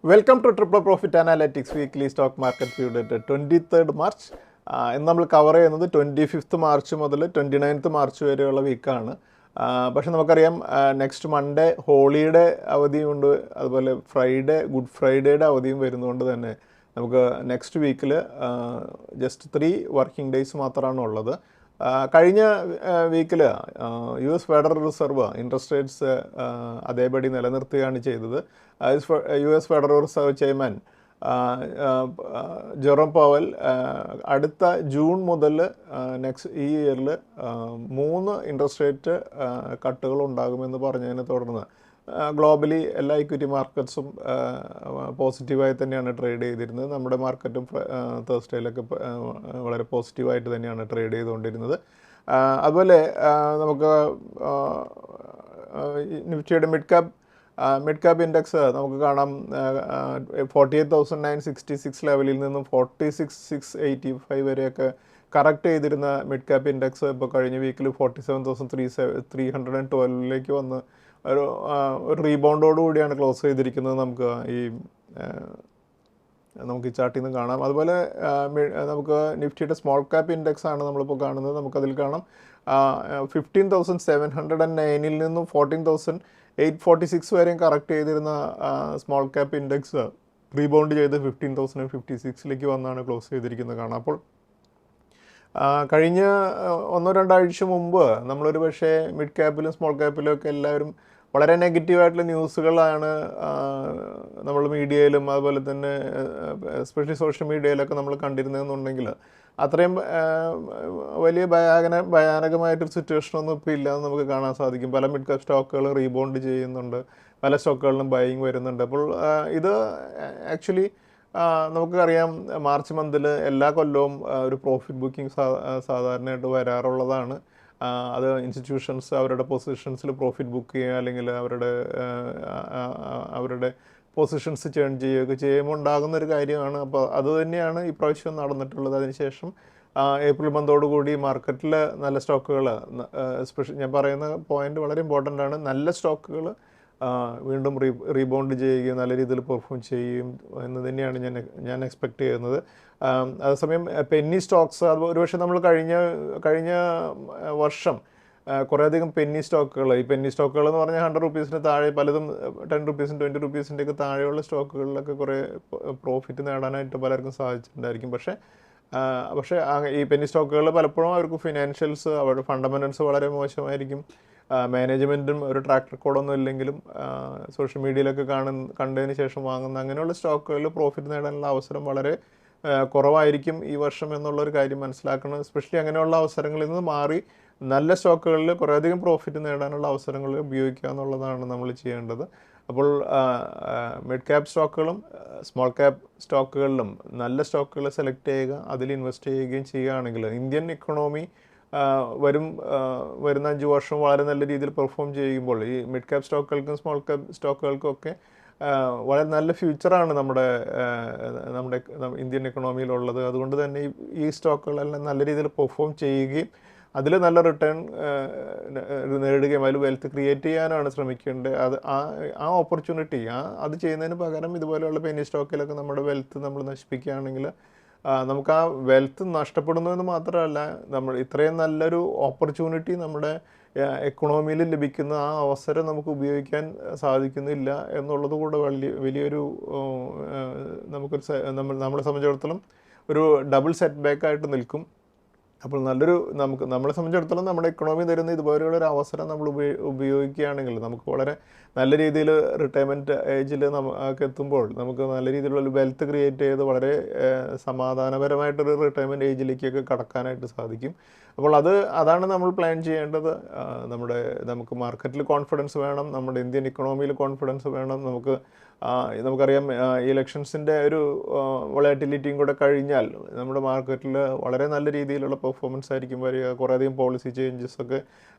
Welcome two triple profit analytics weekly stock market view date 23 March. ഇന്ന് നമ്മൾ cover ചെയ്യുന്നത് 25 March മുതൽ 29 March വരെയുള്ള വീക്കാണ്. പക്ഷെ നമുക്കറിയാം നെക്സ്റ്റ് മൺഡേ ഹോളിയുടെ അവധിയുണ്ട്, അതുപോലെ ഗുഡ് ഫ്രൈഡേയുടെ അവധിയും വരുന്നതുകൊണ്ട് തന്നെ നമുക്ക് നെക്സ്റ്റ് വീക്കിൽ ജസ്റ്റ് 3 വർക്കിംഗ് ഡേയ്സ് മാത്രമാണ് ഉള്ളത്. കഴിഞ്ഞ വീക്കിൽ US federal reserve interest rates അതേപടി നിലനിർത്തുകയാണ് ചെയ്തത്. US federal reserve chairman Jerome Powell അടുത്ത ജൂൺ മുതൽ ഈ ഇയറിൽ 3 ഇൻട്രസ്റ്റ് റേറ്റ് കട്ടുകൾ ഉണ്ടാകുമെന്ന് പറഞ്ഞതിനെ തുടർന്ന് ഗ്ലോബലി എല്ലാ ഇക്വിറ്റി മാർക്കറ്റ്സും പോസിറ്റീവായി തന്നെയാണ് ട്രേഡ് ചെയ്തിരുന്നത്. നമ്മുടെ മാർക്കറ്റും തേഴ്സ്ഡേയിലൊക്കെ വളരെ പോസിറ്റീവായിട്ട് തന്നെയാണ് ട്രേഡ് ചെയ്തുകൊണ്ടിരുന്നത്. അതുപോലെ നമുക്ക് നിഫ്റ്റിയുടെ മിഡ് ക്യാപ്പ് ഇൻഡെക്സ് നമുക്ക് കാണാം 48,966 ലെവലിൽ നിന്നും 46,685 വരെയൊക്കെ കറക്റ്റ് ചെയ്തിരുന്ന മിഡ് ക്യാപ്പ് ഇൻഡെക്സ് ഇപ്പോൾ കഴിഞ്ഞ വീക്കിൽ 47,312 വന്ന് ഒരു റീബൗണ്ടോടുകൂടിയാണ് ക്ലോസ് ചെയ്തിരിക്കുന്നത്. നമുക്ക് ഈ ചാർട്ടിൽ നിന്ന് കാണാം. അതുപോലെ നമുക്ക് നിഫ്റ്റിയുടെ സ്മോൾ ക്യാപ്പ് ഇൻഡെക്സ് ആണ് നമ്മളിപ്പോൾ കാണുന്നത്. നമുക്കതിൽ കാണാം 15,709 നിന്നും 14,846 വരെയും കറക്റ്റ് ചെയ്തിരുന്ന സ്മോൾ ക്യാപ്പ് ഇൻഡെക്സ് റീബൗണ്ട് ചെയ്ത് 15,056 വന്നാണ് ക്ലോസ് ചെയ്തിരിക്കുന്നത് കാണാം. അപ്പോൾ കഴിഞ്ഞ 1-2 ആഴ്ച മുമ്പ് നമ്മളൊരു പക്ഷേ മിഡ് ക്യാപ്പിലും സ്മോൾ ക്യാപ്പിലും ഒക്കെ എല്ലാവരും വളരെ നെഗറ്റീവായിട്ടുള്ള ന്യൂസുകളാണ് നമ്മൾ മീഡിയയിലും അതുപോലെ തന്നെ എസ്പെഷ്യലി സോഷ്യൽ മീഡിയയിലൊക്കെ നമ്മൾ കണ്ടിരുന്നതെന്നുണ്ടെങ്കിൽ അത്രയും വലിയ ഭയാനകമായിട്ടൊരു സിറ്റുവേഷനൊന്നും ഇപ്പോൾ ഇല്ലയെന്ന് നമുക്ക് കാണാൻ സാധിക്കും. പല മിഡ് ക്യാപ് സ്റ്റോക്കുകൾ റീബൗണ്ട് ചെയ്യുന്നുണ്ട്, പല സ്റ്റോക്കുകളിലും ബൈയിങ് വരുന്നുണ്ട്. അപ്പോൾ ഇത് ആക്ച്വലി നമുക്കറിയാം മാർച്ച് മന്തിൽ എല്ലാ കൊല്ലവും ഒരു പ്രോഫിറ്റ് ബുക്കിംഗ് സാധാരണയായിട്ട് വരാറുള്ളതാണ്. അത് ഇൻസ്റ്റിറ്റ്യൂഷൻസ് അവരുടെ പൊസിഷൻസിൽ പ്രോഫിറ്റ് ബുക്ക് ചെയ്യുക അല്ലെങ്കിൽ അവരുടെ പൊസിഷൻസ് ചേൺ ചെയ്യുകയൊക്കെ ചെയ്യുമ്പോൾ ഉണ്ടാകുന്നൊരു കാര്യമാണ്. അപ്പോൾ അത് തന്നെയാണ് ഇപ്രാവശ്യം നടന്നിട്ടുള്ളത്. അതിനുശേഷം ഏപ്രിൽ മന്തോടുകൂടി മാർക്കറ്റിൽ നല്ല സ്റ്റോക്കുകൾ, ഞാൻ പറയുന്ന പോയിന്റ് വളരെ ഇമ്പോർട്ടൻ്റ് ആണ്, നല്ല സ്റ്റോക്കുകൾ വീണ്ടും റീബൗണ്ട് ചെയ്യുകയും നല്ല രീതിയിൽ പെർഫോം ചെയ്യുകയും എന്ന് തന്നെയാണ് ഞാൻ എക്സ്പെക്റ്റ് ചെയ്യുന്നത്. അതേസമയം പെന്നി സ്റ്റോക്സ് അത് ഒരുപക്ഷെ നമ്മൾ കഴിഞ്ഞ വർഷം കുറേയധികം പെന്നി സ്റ്റോക്കുകൾ, ഈ പെന്നി സ്റ്റോക്കുകൾ എന്ന് പറഞ്ഞാൽ 100 റുപ്പീസിന് താഴെ പലതും 10 റുപ്പീസും 20 റുപ്പീസിൻ്റെയൊക്കെ താഴെയുള്ള സ്റ്റോക്കുകളിലൊക്കെ കുറേ പ്രോഫിറ്റ് നേടാനായിട്ട് പലർക്കും സാധിച്ചിട്ടുണ്ടായിരിക്കും. പക്ഷേ ഈ പെന്നി സ്റ്റോക്കുകൾ പലപ്പോഴും അവർക്ക് ഫിനാൻഷ്യൽസ്, അവരുടെ ഫണ്ടമെൻ്റൽസ് വളരെ മോശമായിരിക്കും. മാനേജ്മെൻറ്റും ഒരു ട്രാക്ക് റെക്കോർഡൊന്നും ഇല്ലെങ്കിലും സോഷ്യൽ മീഡിയയിലൊക്കെ കണ്ടതിന് ശേഷം വാങ്ങുന്ന അങ്ങനെയുള്ള സ്റ്റോക്കുകളിൽ പ്രോഫിറ്റ് നേടാനുള്ള അവസരം വളരെ കുറവായിരിക്കും ഈ വർഷം എന്നുള്ളൊരു കാര്യം മനസ്സിലാക്കണം. എസ്പെഷ്യലി അങ്ങനെയുള്ള അവസരങ്ങളിൽ നിന്ന് മാറി നല്ല സ്റ്റോക്കുകളിൽ കുറേയധികം പ്രോഫിറ്റ് നേടാനുള്ള അവസരങ്ങൾ ഉപയോഗിക്കുക എന്നുള്ളതാണ് നമ്മൾ ചെയ്യേണ്ടത്. അപ്പോൾ മിഡ് ക്യാപ് സ്റ്റോക്കുകളും സ്മോൾ ക്യാപ് സ്റ്റോക്കുകളിലും നല്ല സ്റ്റോക്കുകൾ സെലക്ട് ചെയ്യുക, അതിൽ ഇൻവെസ്റ്റ് ചെയ്യുകയും ചെയ്യുകയാണെങ്കിൽ ഇന്ത്യൻ ഇക്കണോമി വരുന്ന 5 വർഷം വളരെ നല്ല രീതിയിൽ പെർഫോം ചെയ്യുമ്പോൾ ഈ മിഡ് ക്യാപ് സ്റ്റോക്കുകൾക്കും സ്മോൾ ക്യാപ് സ്റ്റോക്കുകൾക്കും ഒക്കെ വളരെ നല്ല ഫ്യൂച്ചറാണ് നമ്മുടെ ഇന്ത്യൻ ഇക്കണോമിയിലുള്ളത്. അതുകൊണ്ട് തന്നെ ഈ സ്റ്റോക്കുകളെല്ലാം നല്ല രീതിയിൽ പെർഫോം ചെയ്യുകയും അതിൽ നല്ല റിട്ടേൺ നേടുകയും അതിൽ വെൽത്ത് ക്രിയേറ്റ് ചെയ്യാനാണ് ശ്രമിക്കേണ്ടത്. ആ ഓപ്പർച്യൂണിറ്റി അത് ചെയ്യുന്നതിന് പകരം ഇതുപോലെയുള്ള പെന്നി സ്റ്റോക്കിലൊക്കെ നമ്മുടെ വെൽത്ത് നമ്മൾ നശിപ്പിക്കുകയാണെങ്കിൽ നമുക്ക് ആ വെൽത്ത് നഷ്ടപ്പെടുന്നു എന്ന് മാത്രമല്ല, നമ്മൾ ഇത്രയും നല്ലൊരു ഓപ്പർച്യൂണിറ്റി നമ്മുടെ എക്കണോമിയിൽ ലഭിക്കുന്ന ആ അവസരം നമുക്ക് ഉപയോഗിക്കാൻ സാധിക്കുന്നില്ല എന്നുള്ളത് കൂടെ വലിയൊരു നമ്മളെ സംബന്ധിച്ചിടത്തോളം ഒരു ഡബിൾ സെറ്റ് ബാക്ക് ആയിട്ട് നിൽക്കും. അപ്പോൾ നമ്മളെ സംബന്ധിച്ചിടത്തോളം നമ്മുടെ ഇക്കണോമി തരുന്ന ഇതുപോലെയുള്ളൊരു അവസരം നമ്മൾ ഉപയോഗിക്കുകയാണെങ്കിൽ നമുക്ക് വളരെ നല്ല രീതിയിൽ റിട്ടയർമെൻറ്റ് ഏജിൽ നമുക്ക് എത്തുമ്പോൾ നമുക്ക് നല്ല രീതിയിലുള്ള വെൽത്ത് ക്രിയേറ്റ് ചെയ്ത് വളരെ സമാധാനപരമായിട്ടൊരു റിട്ടയർമെൻറ്റ് ഏജിലേക്കൊക്കെ കടക്കാനായിട്ട് സാധിക്കും. അപ്പോൾ അതാണ് നമ്മൾ പ്ലാൻ ചെയ്യേണ്ടത്. നമുക്ക് മാർക്കറ്റിൽ കോൺഫിഡൻസ് വേണം, നമ്മുടെ ഇന്ത്യൻ ഇക്കണോമിയിൽ കോൺഫിഡൻസ് വേണം. നമുക്കറിയാം ഇലക്ഷൻസിൻ്റെ ഒരു വൊളാറ്റിലിറ്റിയും കൂടെ കഴിഞ്ഞാൽ നമ്മുടെ മാർക്കറ്റിൽ വളരെ നല്ല രീതിയിലുള്ള പെർഫോമൻസ് ആയിരിക്കും വരിക. കുറേയധികം പോളിസി ചേഞ്ചസൊക്കെ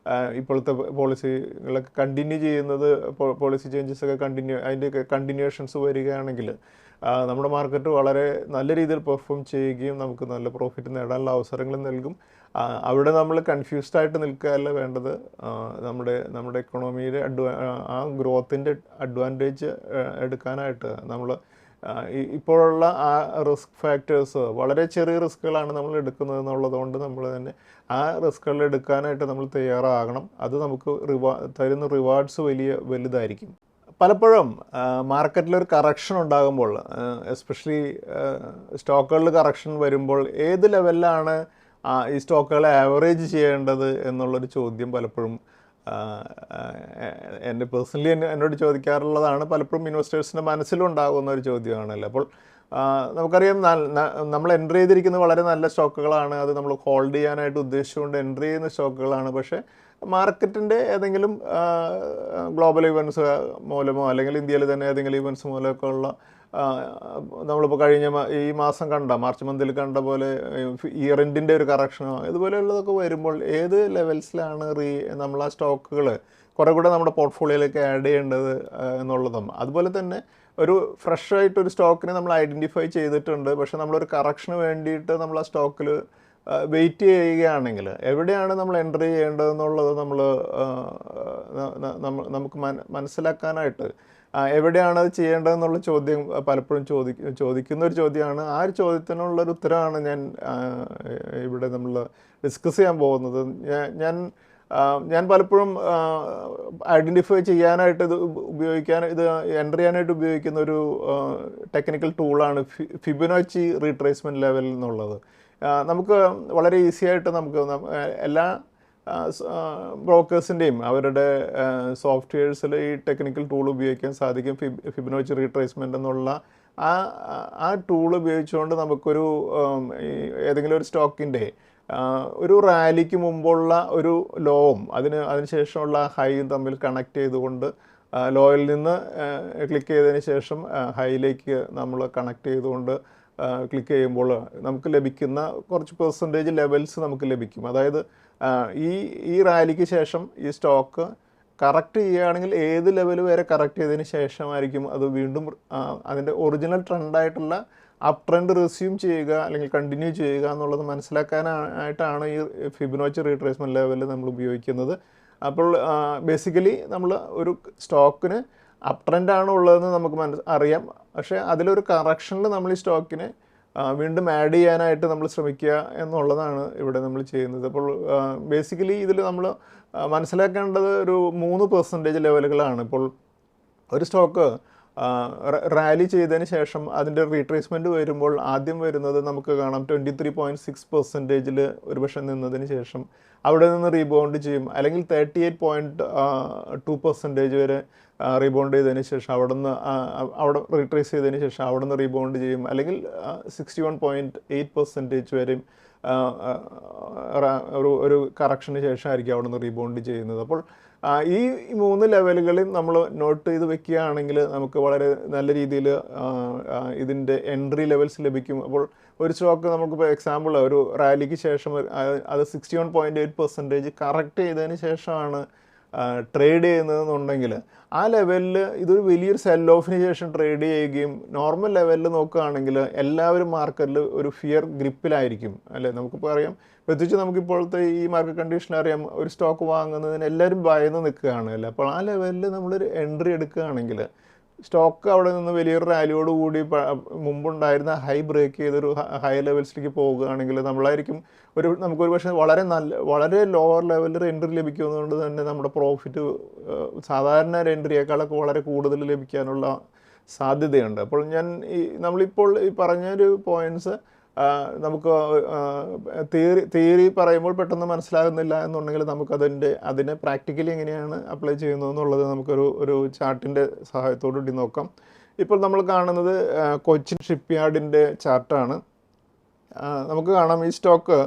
ഇപ്പോഴത്തെ പോളിസികളൊക്കെ കണ്ടിന്യൂ ചെയ്യുന്നത്, പോളിസി ചേഞ്ചസൊക്കെ അതിൻ്റെയൊക്കെ കണ്ടിന്യൂഷൻസ് വരികയാണെങ്കിൽ നമ്മുടെ മാർക്കറ്റ് വളരെ നല്ല രീതിയിൽ പെർഫോം ചെയ്യുകയും നമുക്ക് നല്ല പ്രോഫിറ്റ് നേടാനുള്ള അവസരങ്ങൾ നൽകും. അവിടെ നമ്മൾ കൺഫ്യൂസ്ഡ് ആയിട്ട് നിൽക്കുകയല്ല വേണ്ടത്. നമ്മുടെ എക്കണോമിയുടെ ആ ഗ്രോത്തിൻ്റെ അഡ്വാൻറ്റേജ് എടുക്കാനായിട്ട് നമ്മൾ ഇപ്പോഴുള്ള ആ റിസ്ക് ഫാക്ടേഴ്സ് വളരെ ചെറിയ റിസ്ക്കുകളാണ് നമ്മൾ എടുക്കുന്നത് എന്നുള്ളതുകൊണ്ട് നമ്മൾ തന്നെ ആ റിസ്ക്കുകൾ എടുക്കാനായിട്ട് നമ്മൾ തയ്യാറാകണം. അത് നമുക്ക് തരുന്ന റിവാർഡ്സ് വലുതായിരിക്കും. പലപ്പോഴും മാർക്കറ്റിലൊരു കറക്ഷൻ ഉണ്ടാകുമ്പോൾ, എസ്പെഷ്യലി സ്റ്റോക്കുകളിൽ കറക്ഷൻ വരുമ്പോൾ ഏത് ലെവലിലാണ് ഈ സ്റ്റോക്കുകളെ ആവറേജ് ചെയ്യേണ്ടത് എന്നുള്ളൊരു ചോദ്യം പലപ്പോഴും എൻ്റെ പേഴ്സണലി എന്നോട് ചോദിക്കാറുള്ളതാണ്. പലപ്പോഴും ഇൻവെസ്റ്റേഴ്സിൻ്റെ മനസ്സിലുണ്ടാകുന്ന ഒരു ചോദ്യമാണല്ലോ. അപ്പോൾ നമുക്കറിയാം നമ്മൾ എൻട്രി ചെയ്തിരിക്കുന്നത് വളരെ നല്ല സ്റ്റോക്കുകളാണ്, അത് നമ്മൾ ഹോൾഡ് ചെയ്യാനായിട്ട് ഉദ്ദേശിച്ചുകൊണ്ട് എൻട്രി ചെയ്യുന്ന സ്റ്റോക്കുകളാണ്. പക്ഷേ മാർക്കറ്റിൻ്റെ ഏതെങ്കിലും ഗ്ലോബൽ ഇവൻറ്റ്സ് മൂലമോ അല്ലെങ്കിൽ ഇന്ത്യയിൽ തന്നെ ഏതെങ്കിലും ഇവൻറ്റ്സ് മൂലമൊക്കെ ഉള്ള നമ്മളിപ്പോൾ കഴിഞ്ഞ ഈ മാസം മാർച്ച് മന്തിൽ കണ്ട പോലെ ഇയർ എൻഡിൻ്റെ ഒരു കറക്ഷനോ ഇതുപോലെയുള്ളതൊക്കെ വരുമ്പോൾ ഏത് ലെവൽസിലാണ് നമ്മൾ ആ സ്റ്റോക്കുകൾ കുറേ കൂടെ നമ്മുടെ പോർട്ട്ഫോളിയോയിലേക്ക് ആഡ് ചെയ്യേണ്ടത് എന്നുള്ളതും, അതുപോലെ തന്നെ ഒരു ഫ്രഷ് ആയിട്ടൊരു സ്റ്റോക്കിനെ നമ്മൾ ഐഡൻറ്റിഫൈ ചെയ്തിട്ടുണ്ട്, പക്ഷേ നമ്മളൊരു കറക്ഷന് വേണ്ടിയിട്ട് നമ്മൾ ആ സ്റ്റോക്കിൽ വെയിറ്റ് ചെയ്യുകയാണെങ്കിൽ എവിടെയാണ് നമ്മൾ എൻട്രി ചെയ്യേണ്ടതെന്നുള്ളത് നമുക്ക് മനസ്സിലാക്കാനായിട്ട് എവിടെയാണ് അത് ചെയ്യേണ്ടതെന്നുള്ള ചോദ്യം പലപ്പോഴും ചോദിക്കുന്ന ഒരു ചോദ്യമാണ്. ആ ഒരു ചോദ്യത്തിനുള്ളൊരു ഉത്തരമാണ് ഇവിടെ നമ്മൾ ഡിസ്കസ് ചെയ്യാൻ പോകുന്നത്. ഞാൻ പലപ്പോഴും ഐഡൻറ്റിഫൈ ചെയ്യാനായിട്ട് ഇത് എൻ്റർ ചെയ്യാനായിട്ട് ഉപയോഗിക്കുന്ന ഒരു ടെക്നിക്കൽ ടൂളാണ് ഫിബൊനാച്ചി റീട്രേസ്മെൻറ്റ് ലെവൽ എന്നുള്ളത്. നമുക്ക് വളരെ ഈസി ആയിട്ട് നമുക്ക് എല്ലാ ബ്രോക്കേഴ്സിൻ്റെയും അവരുടെ സോഫ്റ്റ്വെയർസിൽ ഈ ടെക്നിക്കൽ ടൂൾ ഉപയോഗിക്കാൻ സാധിക്കും. ഫിബൊനാച്ചി റീട്രേസ്മെൻ്റ് എന്നുള്ള ആ ടൂൾ ഉപയോഗിച്ചുകൊണ്ട് നമുക്കൊരു ഏതെങ്കിലും ഒരു സ്റ്റോക്കിൻ്റെ ഒരു റാലിക്ക് മുമ്പുള്ള ഒരു ലോവും അതിനുശേഷമുള്ള ഹൈയും തമ്മിൽ കണക്ട് ചെയ്തുകൊണ്ട് ലോയിൽ നിന്ന് ക്ലിക്ക് ചെയ്തതിന് ശേഷം ഹൈയിലേക്ക് നമ്മൾ കണക്ട് ചെയ്തുകൊണ്ട് ക്ലിക്ക് ചെയ്യുമ്പോൾ നമുക്ക് ലഭിക്കുന്ന കുറച്ച് പെർസെൻറ്റേജ് ലെവൽസ് നമുക്ക് ലഭിക്കും. അതായത് ഈ റാലിക്ക് ശേഷം ഈ സ്റ്റോക്ക് കറക്റ്റ് ചെയ്യുകയാണെങ്കിൽ ഏത് ലെവൽ വരെ കറക്റ്റ് ചെയ്തതിന് ശേഷമായിരിക്കും അത് വീണ്ടും അതിൻ്റെ ഒറിജിനൽ ട്രെൻഡായിട്ടുള്ള അപ്പ് ട്രെൻഡ് റെസ്യൂം ചെയ്യുക അല്ലെങ്കിൽ കണ്ടിന്യൂ ചെയ്യുക എന്നുള്ളത് മനസ്സിലാക്കാനായിട്ടാണ് ഈ ഫിബൊനാച്ചി റീട്രേസ്മെൻറ്റ് ലെവൽ നമ്മൾ ഉപയോഗിക്കുന്നത്. അപ്പോൾ ബേസിക്കലി നമ്മൾ ഒരു സ്റ്റോക്കിന് അപ്പ് ട്രെൻഡാണ് ഉള്ളതെന്ന് നമുക്ക് അറിയാം, പക്ഷേ അതിലൊരു കറക്ഷനിൽ നമ്മൾ ഈ സ്റ്റോക്കിനെ വീണ്ടും ആഡ് ചെയ്യാനായിട്ട് നമ്മൾ ശ്രമിക്കുക എന്നുള്ളതാണ് ഇവിടെ നമ്മൾ ചെയ്യുന്നത്. അപ്പോൾ ബേസിക്കലി ഇതിൽ നമ്മൾ മനസ്സിലാക്കേണ്ടത് ഒരു 3% ലെവലുകളാണ്. ഇപ്പോൾ ഒരു സ്റ്റോക്ക് റാലി ചെയ്തതിന് ശേഷം അതിൻ്റെ റീട്രേസ്മെൻറ്റ് വരുമ്പോൾ ആദ്യം വരുന്നത് നമുക്ക് കാണാം 23.6% ഒരുപക്ഷെ നിന്നതിന് ശേഷം അവിടെ നിന്ന് റീബൗണ്ട് ചെയ്യും, അല്ലെങ്കിൽ 38.2% വരെ റീബൗണ്ട് ചെയ്തതിന് ശേഷം അവിടെ റീട്രേസ് ചെയ്തതിന് ശേഷം അവിടെ നിന്ന് റീബൗണ്ട് ചെയ്യും, അല്ലെങ്കിൽ 61.8% വരെയും ഒരു കറക്ഷന് ശേഷമായിരിക്കും അവിടെ നിന്ന് റീബൗണ്ട് ചെയ്യുന്നത്. അപ്പോൾ ഈ 3 ലെവലുകളിൽ നമ്മൾ നോട്ട് ചെയ്ത് വെക്കുകയാണെങ്കിൽ നമുക്ക് വളരെ നല്ല രീതിയിൽ ഇതിൻ്റെ എൻട്രി ലെവൽസ് ലഭിക്കും. അപ്പോൾ ഒരു സ്റ്റോക്ക് നമുക്കിപ്പോൾ എക്സാമ്പിൾ ഒരു റാലിക്ക് ശേഷം അത് 61.8% കറക്റ്റ് ചെയ്തതിന് ശേഷമാണ് ട്രേഡ് ചെയ്യുന്നതെന്നുണ്ടെങ്കിൽ ആ ലെവലിൽ ഇതൊരു വലിയൊരു സെൽ ഓഫിന് ശേഷം ട്രേഡ് ചെയ്യുകയും നോർമൽ ലെവലിൽ നോക്കുകയാണെങ്കിൽ എല്ലാവരും മാർക്കറ്റിൽ ഒരു ഫിയർ ഗ്രിപ്പിലായിരിക്കും അല്ലേ. നമുക്കിപ്പോൾ അറിയാം, പ്രത്യേകിച്ച് നമുക്കിപ്പോഴത്തെ ഈ മാർക്കറ്റ് കണ്ടീഷനിൽ അറിയാം, ഒരു സ്റ്റോക്ക് വാങ്ങുന്നതിന് എല്ലാവരും ഭയന്ന് നിൽക്കുകയാണ് അല്ലേ. അപ്പോൾ ആ ലെവലിൽ നമ്മളൊരു എൻട്രി എടുക്കുകയാണെങ്കിൽ സ്റ്റോക്ക് അവിടെ നിന്ന് വലിയൊരു റാലിയോടുകൂടി മുമ്പുണ്ടായിരുന്ന ഹൈ ബ്രേക്ക് ചെയ്തൊരു ഹൈ ലെവൽസിലേക്ക് പോവുകയാണെങ്കിൽ നമുക്കൊരു പക്ഷേ വളരെ ലോവർ ലെവലിൽ എൻട്രി ലഭിക്കുന്നതുകൊണ്ട് തന്നെ നമ്മുടെ പ്രോഫിറ്റ് സാധാരണ എൻട്രിയേക്കാളൊക്കെ വളരെ കൂടുതൽ ലഭിക്കാനുള്ള സാധ്യതയുണ്ട്. അപ്പോൾ നമ്മളിപ്പോൾ ഈ പറഞ്ഞൊരു പോയിൻറ്റ്സ് നമുക്ക് തിയറി പറയുമ്പോൾ പെട്ടെന്ന് മനസ്സിലാകുന്നില്ല എന്നുണ്ടെങ്കിൽ അതിനെ പ്രാക്ടിക്കലി എങ്ങനെയാണ് അപ്ലൈ ചെയ്യുന്നത് എന്നുള്ളത് നമുക്കൊരു ചാർട്ടിൻ്റെ സഹായത്തോടുകൂടി നോക്കാം. ഇപ്പോൾ നമ്മൾ കാണുന്നത് കൊച്ചിൻ ഷിപ്പ്യാർഡിൻ്റെ ചാർട്ടാണ്. നമുക്ക് കാണാം ഈ സ്റ്റോക്ക്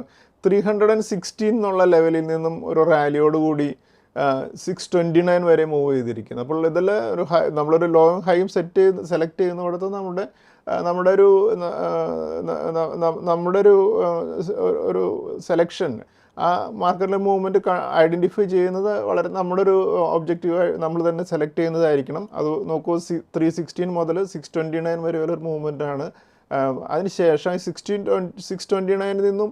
316 എന്നുള്ള ലെവലിൽ നിന്നും ഒരു റാലിയോടുകൂടി 629 വരെ മൂവ് ചെയ്തിരിക്കുന്നു. അപ്പോൾ ഇതിൽ നമ്മളൊരു ലോങ് ഹൈയും സെലക്ട് ചെയ്യുന്നിടത്ത് നമ്മുടെ ഒരു സെലക്ഷൻ ആ മാർക്കറ്റിലെ മൂവ്മെൻറ്റ് ഐഡൻറ്റിഫൈ ചെയ്യുന്നത് വളരെ നമ്മുടെ ഒരു ഒബ്ജക്റ്റീവായി നമ്മൾ തന്നെ സെലക്ട് ചെയ്യുന്നതായിരിക്കണം. അത് നോക്കൂ, 316 മുതൽ 629 വരെ ഒരു മൂവ്മെൻറ്റാണ്. അതിനുശേഷം 629 നിന്നും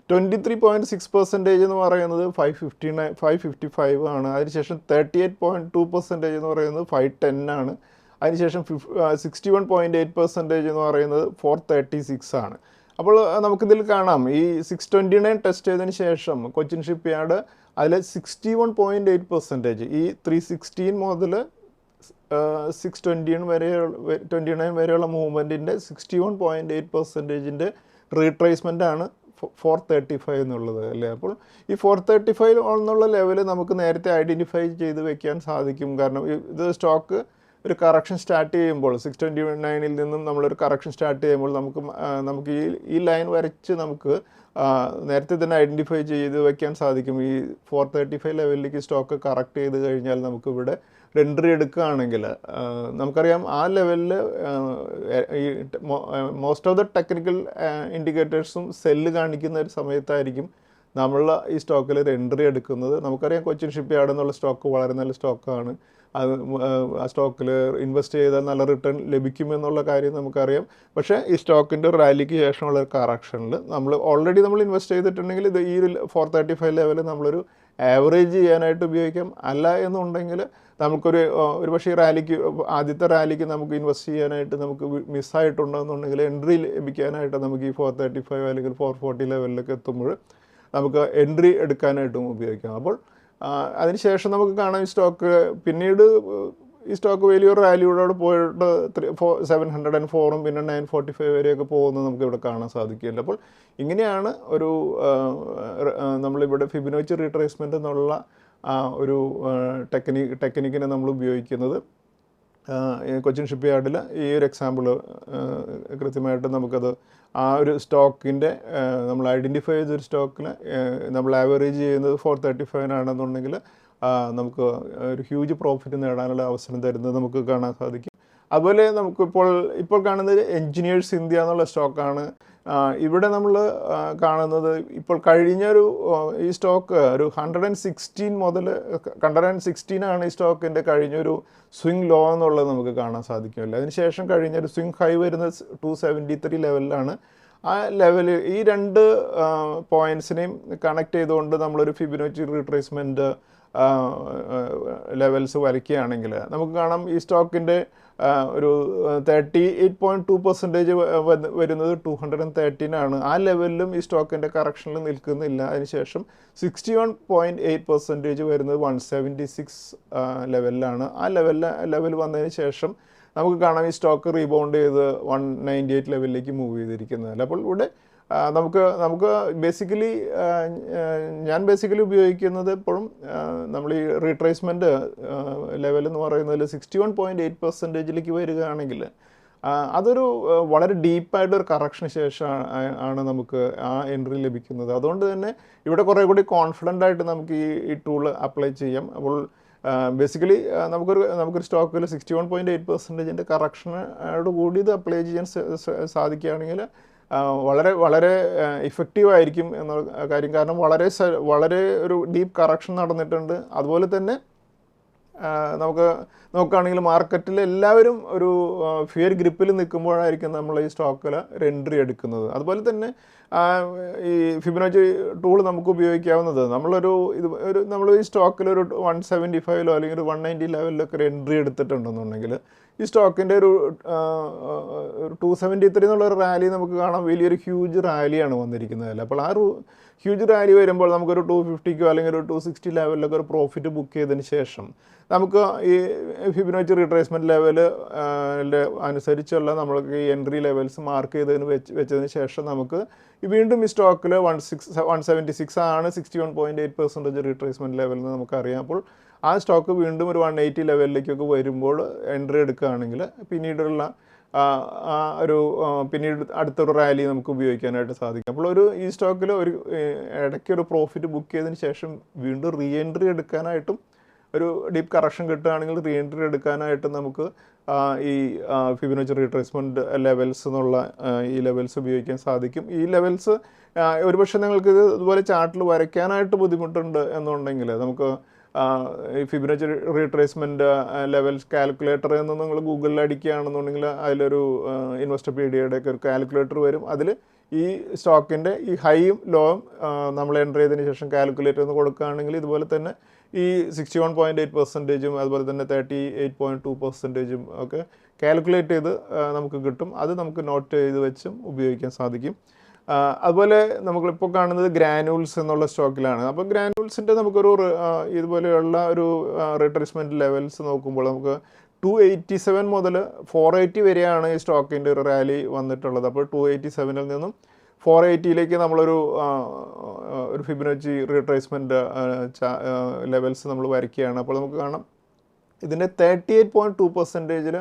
23.6% എന്ന് പറയുന്നത് 555 ആണ്. അതിനുശേഷം 38.2% എന്ന് പറയുന്നത് 510 ആണ്. അതിനുശേഷം 61.8% എന്ന് പറയുന്നത് 436 ആണ്. അപ്പോൾ നമുക്കിതിൽ കാണാം ഈ 629 ടെസ്റ്റ് ചെയ്തതിന് ശേഷം കൊച്ചിൻ ഷിപ്പ് യാർഡ് അതിൽ 61.8% ഈ 316 മുതൽ 629 വരെയുള്ള മൂവ്മെൻറ്റിൻ്റെ 61.8%ൻ്റെ റീട്രേസ്മെൻ്റ് ആണ് 435 എന്നുള്ളത് അല്ലേ. അപ്പോൾ ഈ 435 എന്നുള്ള ലെവൽ നമുക്ക് നേരത്തെ ഐഡൻറ്റിഫൈ ചെയ്ത് വെക്കാൻ സാധിക്കും. കാരണം ഇത് സ്റ്റോക്ക് ഒരു കറക്ഷൻ സ്റ്റാർട്ട് ചെയ്യുമ്പോൾ 629 നിന്നും നമ്മളൊരു കറക്ഷൻ സ്റ്റാർട്ട് ചെയ്യുമ്പോൾ നമുക്ക് ഈ ലൈൻ വരച്ച് നമുക്ക് നേരത്തെ തന്നെ ഐഡൻറ്റിഫൈ ചെയ്ത് വെക്കാൻ സാധിക്കും. ഈ 435 ലെവലിലേക്ക് സ്റ്റോക്ക് കറക്റ്റ് ചെയ്ത് കഴിഞ്ഞാൽ നമുക്കിവിടെ എൻട്രി എടുക്കുകയാണെങ്കിൽ നമുക്കറിയാം ആ ലെവലിൽ ഈ മോസ്റ്റ് ഓഫ് ദ ടെക്നിക്കൽ ഇൻഡിക്കേറ്റേഴ്സും സെല്ല് കാണിക്കുന്ന ഒരു സമയത്തായിരിക്കും നമ്മൾ ഈ സ്റ്റോക്കിൽ ഒരു എൻട്രി എടുക്കുന്നത്. നമുക്കറിയാം കൊച്ചിൻ ഷിപ്പ് യാർഡ് എന്നുള്ള സ്റ്റോക്ക് വളരെ നല്ല സ്റ്റോക്കാണ്. അത് ആ സ്റ്റോക്കിൽ ഇൻവെസ്റ്റ് ചെയ്താൽ നല്ല റിട്ടേൺ ലഭിക്കുമെന്നുള്ള കാര്യം നമുക്കറിയാം. പക്ഷേ ഈ സ്റ്റോക്കിൻ്റെ ഒരു റാലിക്ക് ശേഷമുള്ള ഒരു കറക്ഷനിൽ നമ്മൾ ഇൻവെസ്റ്റ് ചെയ്തിട്ടുണ്ടെങ്കിൽ ഇത് ഈ 435 ലെവലിൽ നമ്മളൊരു ആവറേജ് ചെയ്യാനായിട്ട് ഉപയോഗിക്കാം. അല്ല എന്നുണ്ടെങ്കിൽ നമുക്കൊരു പക്ഷേ ഈ ആദ്യത്തെ റാലിക്ക് നമുക്ക് ഇൻവെസ്റ്റ് ചെയ്യാനായിട്ട് നമുക്ക് മിസ്സായിട്ടുണ്ടെന്നുണ്ടെങ്കിൽ എൻട്രി ലഭിക്കാനായിട്ട് നമുക്ക് ഈ 435 അല്ലെങ്കിൽ 440 ലെവലിലൊക്കെ എത്തുമ്പോൾ നമുക്ക് എൻട്രി എടുക്കാനായിട്ടും ഉപയോഗിക്കാം. അപ്പോൾ അതിനുശേഷം നമുക്ക് കാണാം ഈ സ്റ്റോക്ക് പിന്നീട് ഈ സ്റ്റോക്ക് വലിയൊരു റാലിയോടെ പോയിട്ട് 704 പിന്നെ 945 വരെയൊക്കെ പോകുന്നത് നമുക്ക് ഇവിടെ കാണാൻ സാധിക്കില്ല. അപ്പോൾ ഇങ്ങനെയാണ് നമ്മളിവിടെ ഫിബൊനാച്ചി റീട്രേസ്മെൻ്റ് എന്നുള്ള ഒരു ടെക്നിക്കിനെ നമ്മൾ ഉപയോഗിക്കുന്നത്. കൊച്ചിൻ ഷിപ്പ് യാർഡിൽ ഈ ഒരു എക്സാമ്പിൾ കൃത്യമായിട്ട് നമുക്കത് ആ ഒരു സ്റ്റോക്കിൻ്റെ നമ്മൾ ഐഡൻറ്റിഫൈ ചെയ്തൊരു സ്റ്റോക്കിൽ നമ്മൾ ആവറേജ് ചെയ്യുന്നത് 435 ആണെന്നുണ്ടെങ്കിൽ നമുക്ക് ഒരു ഹ്യൂജ് പ്രോഫിറ്റ് നേടാനുള്ള അവസരം തരുന്നത് നമുക്ക് കാണാൻ സാധിക്കും. അതുപോലെ ഇപ്പോൾ കാണുന്നത് എൻജിനീയേഴ്സ് ഇന്ത്യ എന്നുള്ള സ്റ്റോക്കാണ്. ഇവിടെ നമ്മൾ കാണുന്നത് ഇപ്പോൾ ഈ സ്റ്റോക്ക് ഒരു 116 മുതൽ 116 ആണ് ഈ സ്റ്റോക്കിൻ്റെ കഴിഞ്ഞൊരു സ്വിംഗ് ലോ എന്നുള്ളത് നമുക്ക് കാണാൻ സാധിക്കുമല്ലോ. അതിനുശേഷം കഴിഞ്ഞൊരു സ്വിംഗ് ഹൈ വരുന്നത് 273 ലെവലിലാണ്. ആ ലെവല് ഈ രണ്ട് പോയിൻറ്റ്സിനെയും കണക്ട് ചെയ്തുകൊണ്ട് നമ്മളൊരു ഫിബൊനാച്ചി റീട്രേസ്മെൻറ്റ് ലെവൽസ് വരയ്ക്കുകയാണെങ്കിൽ നമുക്ക് കാണാം ഈ സ്റ്റോക്കിൻ്റെ ഒരു 38.2% വരുന്നത് 213 ആണ്. ആ ലെവലിലും ഈ സ്റ്റോക്കിൻ്റെ കറക്ഷനിൽ നിൽക്കുന്നില്ല. അതിനുശേഷം 61.8% വരുന്നത് 176 ലെവലിലാണ്. ആ ലെവൽ വന്നതിന് ശേഷം നമുക്ക് കാണാം ഈ സ്റ്റോക്ക് റീബൗണ്ട് ചെയ്ത് 198 ലെവലിലേക്ക് മൂവ് ചെയ്തിരിക്കുന്നത്. അപ്പോൾ ഇവിടെ നമുക്ക് ബേസിക്കലി ഞാൻ ഉപയോഗിക്കുന്നത് എപ്പോഴും നമ്മൾ ഈ റീട്രേസ്മെൻറ്റ് ലെവൽ എന്ന് പറയുന്നതിൽ 61.8%ലേക്ക് വരികയാണെങ്കിൽ അതൊരു വളരെ ഡീപ്പായിട്ടൊരു കറക്ഷന് ശേഷം ആണ് നമുക്ക് ആ എൻട്രി ലഭിക്കുന്നത്. അതുകൊണ്ട് തന്നെ ഇവിടെ കുറേ കൂടി കോൺഫിഡൻ്റ് ആയിട്ട് നമുക്ക് ഈ ടൂൾ അപ്ലൈ ചെയ്യാം. അപ്പോൾ ബേസിക്കലി നമുക്കൊരു സ്റ്റോക്കിൽ 61.8%ൻ്റെ കറക്ഷനോട് കൂടി ഇത് അപ്ലൈ ചെയ്യാൻ സാധിക്കുകയാണെങ്കിൽ വളരെ വളരെ ഇഫക്റ്റീവ് ആയിരിക്കും എന്ന കാര്യം. കാരണം വളരെ ഒരു ഡീപ്പ് കറക്ഷൻ നടന്നിട്ടുണ്ട്. അതുപോലെ തന്നെ നമുക്ക് നോക്കുകയാണെങ്കിൽ മാർക്കറ്റിൽ എല്ലാവരും ഒരു ഫിയർ ഗ്രിപ്പിൽ നിൽക്കുമ്പോഴായിരിക്കും നമ്മൾ ഈ സ്റ്റോക്കിൽ ഒരു എൻട്രി എടുക്കുന്നത്. അതുപോലെ തന്നെ ഈ ഫിബൊനാച്ചി ടൂൾ നമുക്ക് ഉപയോഗിക്കാവുന്നത് നമ്മൾ ഈ സ്റ്റോക്കിൽ ഒരു 175 അല്ലെങ്കിൽ ഒരു 190 ലെവലിലൊക്കെ ഒരു എൻട്രി എടുത്തിട്ടുണ്ടെന്നുണ്ടെങ്കിൽ ഈ സ്റ്റോക്കിൻ്റെ ഒരു 273 എന്നുള്ളൊരു റാലി നമുക്ക് കാണാം. വലിയൊരു ഹ്യൂജ് റാലിയാണ് വന്നിരിക്കുന്നത്. അപ്പോൾ ആ ഹ്യൂജ് റാലി വരുമ്പോൾ നമുക്കൊരു 250 അല്ലെങ്കിൽ ഒരു 260 ലെവലിലൊക്കെ ഒരു പ്രോഫിറ്റ് ബുക്ക് ചെയ്തതിന് ശേഷം നമുക്ക് ഈ ഫിബൊനാച്ചി റീട്രേസ്മെൻറ്റ് ലെവൽ അനുസരിച്ചുള്ള നമ്മൾക്ക് ഈ എൻട്രി ലെവൽസ് മാർക്ക് വെച്ചതിന് ശേഷം നമുക്ക് വീണ്ടും ഈ സ്റ്റോക്കിൽ 176 ആണ് 61.8% റീട്രേസ്മെൻറ്റ് ലെവൽ എന്ന് നമുക്കറിയാം. അപ്പോൾ ആ സ്റ്റോക്ക് വീണ്ടും ഒരു 180 ലെവലിലേക്കൊക്കെ വരുമ്പോൾ എൻട്രി എടുക്കുകയാണെങ്കിൽ പിന്നീട് അടുത്തൊരു റാലി നമുക്ക് ഉപയോഗിക്കാനായിട്ട് സാധിക്കും. അപ്പോൾ ഈ സ്റ്റോക്കിൽ ഇടയ്ക്കൊരു പ്രോഫിറ്റ് ബുക്ക് ചെയ്തതിന് ശേഷം വീണ്ടും റീ എൻട്രി എടുക്കാനായിട്ടും ഒരു ഡീപ്പ് കറക്ഷൻ കിട്ടുകയാണെങ്കിൽ റീ എൻട്രി എടുക്കാനായിട്ട് നമുക്ക് ഈ ഫിബൊനാച്ചി റീട്രേസ്മെൻറ്റ് ലെവൽസ് എന്നുള്ള ഈ ലെവൽസ് ഉപയോഗിക്കാൻ സാധിക്കും. ഈ ലെവൽസ് ഒരുപക്ഷെ നിങ്ങൾക്ക് ഇതുപോലെ ചാർട്ടിൽ വരയ്ക്കാനായിട്ട് ബുദ്ധിമുട്ടുണ്ട് എന്നുണ്ടെങ്കിൽ നമുക്ക് ഈ ഫിബൊനാച്ചി റീട്രേസ്മെൻറ്റ് ലെവൽസ് കാൽക്കുലേറ്റർ എന്ന് നിങ്ങൾ ഗൂഗിളിൽ അടിക്കുകയാണെന്നുണ്ടെങ്കിൽ അതിലൊരു ഇൻവെസ്റ്റോപീഡിയയുടെ ഒക്കെ ഒരു കാൽക്കുലേറ്റർ വരും. അതിൽ ഈ സ്റ്റോക്കിൻ്റെ ഈ ഹൈയും ലോയും നമ്മൾ എൻ്റർ ചെയ്തതിന് ശേഷം കാൽക്കുലേറ്റ് ഒന്ന് കൊടുക്കുകയാണെങ്കിൽ ഇതുപോലെ തന്നെ ഈ 61.8%, അതുപോലെ തന്നെ 38.2% ഒക്കെ കാൽക്കുലേറ്റ് ചെയ്ത് നമുക്ക് കിട്ടും. അത് നമുക്ക് നോട്ട് ചെയ്ത് വെച്ചും ഉപയോഗിക്കാൻ സാധിക്കും. അതുപോലെ നമ്മളിപ്പോൾ കാണുന്നത് ഗ്രാനുൾസ് എന്നുള്ള സ്റ്റോക്കിലാണ്. അപ്പോൾ ഗ്രാനുൾസിൻ്റെ നമുക്കൊരു ഇതുപോലെയുള്ള ഒരു റിട്രേസ്മെൻറ്റ് ലെവൽസ് നോക്കുമ്പോൾ നമുക്ക് 287 മുതൽ 480 വരെയാണ് ഈ സ്റ്റോക്കിൻ്റെ ഒരു റാലി വന്നിട്ടുള്ളത്. അപ്പോൾ 287 നിന്നും 480 നമ്മളൊരു ഫിബൊനാച്ചി റിട്രേസ്മെൻറ്റ് ലെവൽസ് നമ്മൾ വരയ്ക്കുകയാണ്. അപ്പോൾ നമുക്ക് കാണാം ഇതിൻ്റെ 38.2%-ൽ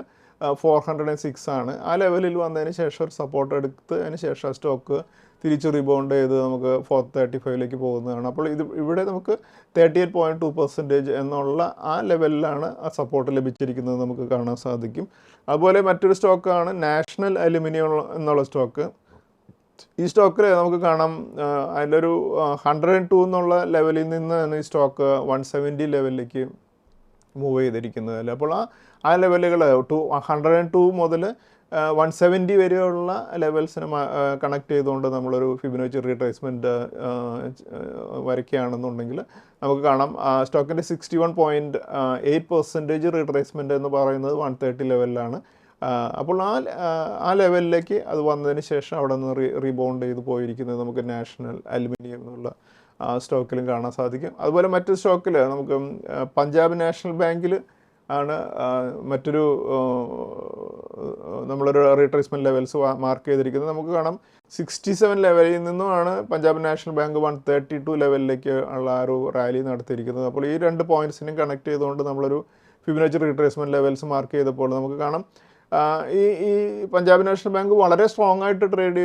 406 ആണ്. ആ ലെവലിൽ വന്നതിന് ശേഷം ഒരു സപ്പോർട്ട് എടുത്ത് അതിന് ശേഷം സ്റ്റോക്ക് തിരിച്ച് റിബൗണ്ട് ചെയ്ത് നമുക്ക് 435 പോകുന്നതാണ്. അപ്പോൾ ഇവിടെ നമുക്ക് 38.2% എന്നുള്ള ആ ലെവലിലാണ് ആ സപ്പോർട്ട് ലഭിച്ചിരിക്കുന്നത് നമുക്ക് കാണാൻ സാധിക്കും. അതുപോലെ മറ്റൊരു സ്റ്റോക്കാണ് നാഷണൽ അലുമിനിയം എന്നുള്ള സ്റ്റോക്ക്. ഈ സ്റ്റോക്കിൽ നമുക്ക് കാണാം അതിലൊരു 102 എന്നുള്ള ലെവലിൽ നിന്നാണ് ഈ സ്റ്റോക്ക് 170 ലെവലിലേക്ക് മൂവ് ചെയ്തിരിക്കുന്നത് അല്ലേ. അപ്പോൾ ആ ലെവലുകൾ 102 മുതൽ 170 വരെയുള്ള ലെവൽസിനെ കണക്ട് ചെയ്തുകൊണ്ട് നമ്മളൊരു ഫിബൊനാച്ചി റീട്രേസ്മെൻറ്റ് വരയ്ക്കുകയാണെന്നുണ്ടെങ്കിൽ നമുക്ക് കാണാം സ്റ്റോക്കിൻ്റെ 61.8% റീട്രേസ്മെൻറ്റ് എന്ന് പറയുന്നത് 130 ലെവലിലാണ്. അപ്പോൾ ആ ലെവലിലേക്ക് അത് വന്നതിന് ശേഷം അവിടെ നിന്ന് റീബൗണ്ട് ചെയ്ത് പോയിരിക്കുന്നത് നമുക്ക് നാഷണൽ അലുമിനിയം എന്നുള്ള സ്റ്റോക്കിലും കാണാൻ സാധിക്കും. അതുപോലെ മറ്റു സ്റ്റോക്കിൽ നമുക്ക് പഞ്ചാബ് നാഷണൽ ബാങ്കിൽ ആണ് മറ്റൊരു നമ്മളൊരു റീട്രേസ്മെൻറ്റ് ലെവൽസ് മാർക്ക് ചെയ്തിരിക്കുന്നത്. നമുക്ക് കാണാം 67 ലെവലിൽ നിന്നുമാണ് പഞ്ചാബ് നാഷണൽ ബാങ്ക് 132 ലെവലിലേക്ക് ഉള്ള ഒരു റാലി നടത്തിയിരിക്കുന്നത്. അപ്പോൾ ഈ രണ്ട് പോയിൻറ്റ്സിനും കണക്ട് ചെയ്തുകൊണ്ട് നമ്മളൊരു ഫിബൊനാച്ചി റീട്രേസ്മെൻറ്റ് ലെവൽസ് മാർക്ക് ചെയ്തപ്പോൾ നമുക്ക് കാണാം ഈ പഞ്ചാബ് നാഷണൽ ബാങ്ക് വളരെ സ്ട്രോങ് ആയിട്ട് ട്രേഡ്